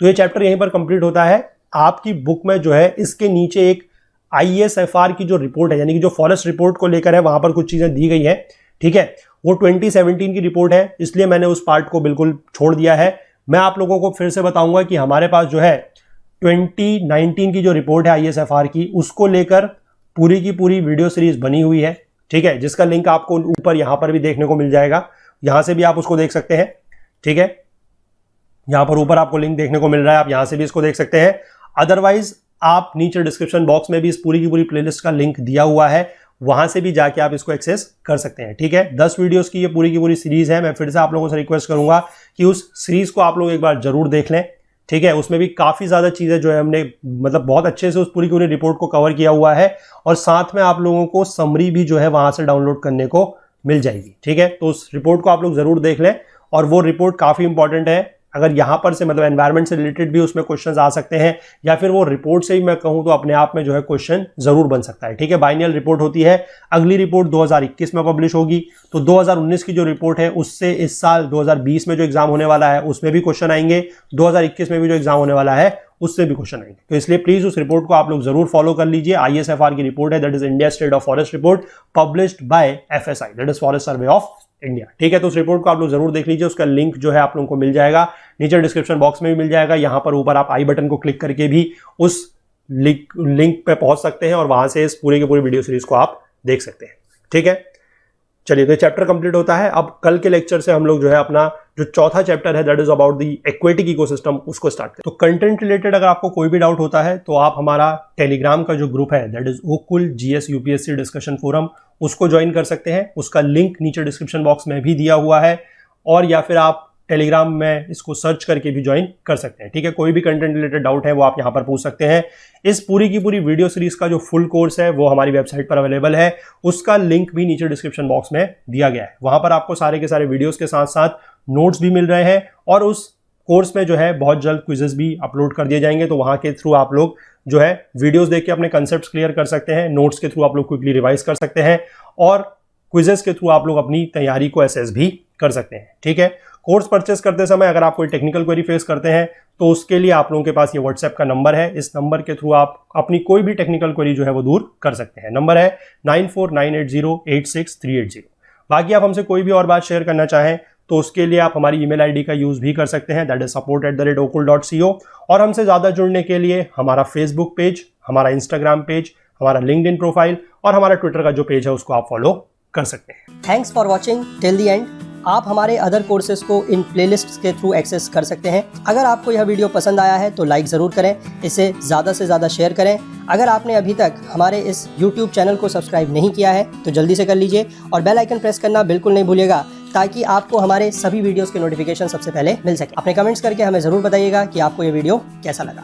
तो ये चैप्टर यहीं पर कंप्लीट होता है। आपकी बुक में जो है इसके नीचे एक ISFR की जो रिपोर्ट है, यानी कि जो फॉरेस्ट रिपोर्ट को लेकर है, वहां पर कुछ चीजें दी गई हैं। ठीक है, वो 2017 की रिपोर्ट है, इसलिए मैंने उस पार्ट को बिल्कुल छोड़ दिया है। मैं आप लोगों को फिर से बताऊंगा कि हमारे पास जो है 2019 की जो रिपोर्ट है ISFR की, उसको लेकर पूरी की पूरी वीडियो सीरीज बनी हुई है। ठीक है, जिसका लिंक आपको ऊपर यहां पर भी देखने को मिल जाएगा, यहां से भी आप उसको देख सकते हैं। ठीक है, यहां पर ऊपर आपको लिंक देखने को मिल रहा है, आप यहां से भी इसको देख सकते हैं। अदरवाइज आप नीचे डिस्क्रिप्शन बॉक्स में भी इस पूरी की पूरी प्लेलिस्ट का लिंक दिया हुआ है, वहां से भी जाके आप इसको एक्सेस कर सकते हैं। ठीक है, 10 वीडियोस की ये पूरी की पूरी सीरीज है। मैं फिर से आप लोगों से रिक्वेस्ट करूंगा कि उस सीरीज को आप लोग एक बार जरूर देख लें। ठीक है, उसमें भी काफी ज्यादा चीजें जो है हमने मतलब बहुत अच्छे से उस पूरी की पूरी रिपोर्ट को कवर किया हुआ है और साथ में आप लोगों को समरी भी जो है वहां से डाउनलोड करने को मिल जाएगी। ठीक है, तो उस रिपोर्ट को आप लोग जरूर देख लें और वो रिपोर्ट काफी इंपॉर्टेंट है। अगर यहां पर से मतलब एनवायरमेंट से रिलेटेड भी उसमें क्वेश्चंस आ सकते हैं या फिर वो रिपोर्ट से ही मैं कहूं तो अपने आप में जो है क्वेश्चन जरूर बन सकता है। ठीक है, बाइनियल रिपोर्ट होती है, अगली रिपोर्ट 2021 में पब्लिश होगी, तो 2019 की जो रिपोर्ट है उससे इस साल 2020 में जो एग्जाम होने वाला है उसमें भी क्वेश्चन आएंगे, 2021 में भी जो एग्जाम होने वाला है उससे भी क्वेश्चन आएंगे। तो इसलिए प्लीज उस रिपोर्ट को आप लोग जरूर फॉलो कर लीजिए। ISFR की रिपोर्ट है, that is India state of forest report, published by FSI, that is forest survey of India. ठीक है, तो उस रिपोर्ट को आप लोग जरूर देख लीजिए, उसका लिंक जो है आप लोगों को मिल जाएगा, नीचे डिस्क्रिप्शन बॉक्स में भी मिल जाएगा। यहां पर ऊपर आप आई बटन को क्लिक करके भी उस लिंक पे पहुंच सकते हैं और वहां से इस पूरी की पूरी वीडियो सीरीज को आप देख सकते हैं। ठीक है, चलिए, तो चैप्टर कंप्लीट होता है। अब कल के लेक्चर से हम लोग जो है अपना जो चौथा चैप्टर है that is about the aquatic ecosystem उसको स्टार्ट करें। तो कंटेंट रिलेटेड अगर आपको कोई भी डाउट होता है तो आप हमारा टेलीग्राम का जो ग्रुप है that is Okul GS UPSC discussion forum उसको ज्वाइन कर सकते हैं। उसका लिंक नीचे डिस्क्रिप्शन बॉक्स में भी दिया हुआ है, और या फिर आप टेलीग्राम में इसको सर्च करके भी ज्वाइन कर सकते हैं। ठीक है, कोई भी कंटेंट रिलेटेड डाउट है वो आप यहाँ पर पूछ सकते हैं। इस पूरी की पूरी वीडियो सीरीज का जो फुल कोर्स है वो हमारी वेबसाइट पर अवेलेबल है, उसका लिंक भी नीचे डिस्क्रिप्शन बॉक्स में दिया गया है। वहां पर आपको सारे के सारे वीडियोस के साथ साथ नोट्स भी मिल रहे हैं, और उस कोर्स में जो है बहुत जल्द क्विजेस भी अपलोड कर दिए जाएंगे। तो वहां के थ्रू आप लोग जो है वीडियोस देख के अपने कंसेप्ट क्लियर कर सकते हैं, नोट्स के थ्रू आप लोग क्विकली रिवाइज कर सकते हैं, और क्विजेस के थ्रू आप लोग अपनी तैयारी को असेस भी कर सकते हैं। ठीक है, कोर्स परचेस करते समय अगर आप कोई टेक्निकल क्वेरी फेस करते हैं तो उसके लिए आप लोगों के पास ये व्हाट्सएप का नंबर है। इस नंबर के थ्रू आप अपनी कोई भी टेक्निकल क्वेरी जो है वो दूर कर सकते हैं। नंबर है 9498086380। बाकी आप हमसे कोई भी और बात शेयर करना चाहें तो उसके लिए आप हमारी ईमेल आईडी का यूज भी कर सकते हैं, दैट इज support@okul.co। और हमसे ज्यादा जुड़ने के लिए हमारा फेसबुक पेज, हमारा इंस्टाग्राम पेज, हमारा लिंक्डइन प्रोफाइल और हमारा ट्विटर का जो पेज है उसको आप फॉलो कर सकते हैं। Thanks for watching till the end. आप हमारे अदर कोर्सेज को इन प्लेलिस्ट्स के थ्रू एक्सेस कर सकते हैं। अगर आपको यह वीडियो पसंद आया है तो लाइक ज़रूर करें, इसे ज़्यादा से ज़्यादा शेयर करें। अगर आपने अभी तक हमारे इस YouTube चैनल को सब्सक्राइब नहीं किया है तो जल्दी से कर लीजिए, और बेल आइकन प्रेस करना बिल्कुल नहीं भूलिएगा ताकि आपको हमारे सभी वीडियोज़ के नोटिफिकेशन सबसे पहले मिल सके। अपने कमेंट्स करके हमें ज़रूर बताइएगा कि आपको ये वीडियो कैसा लगा।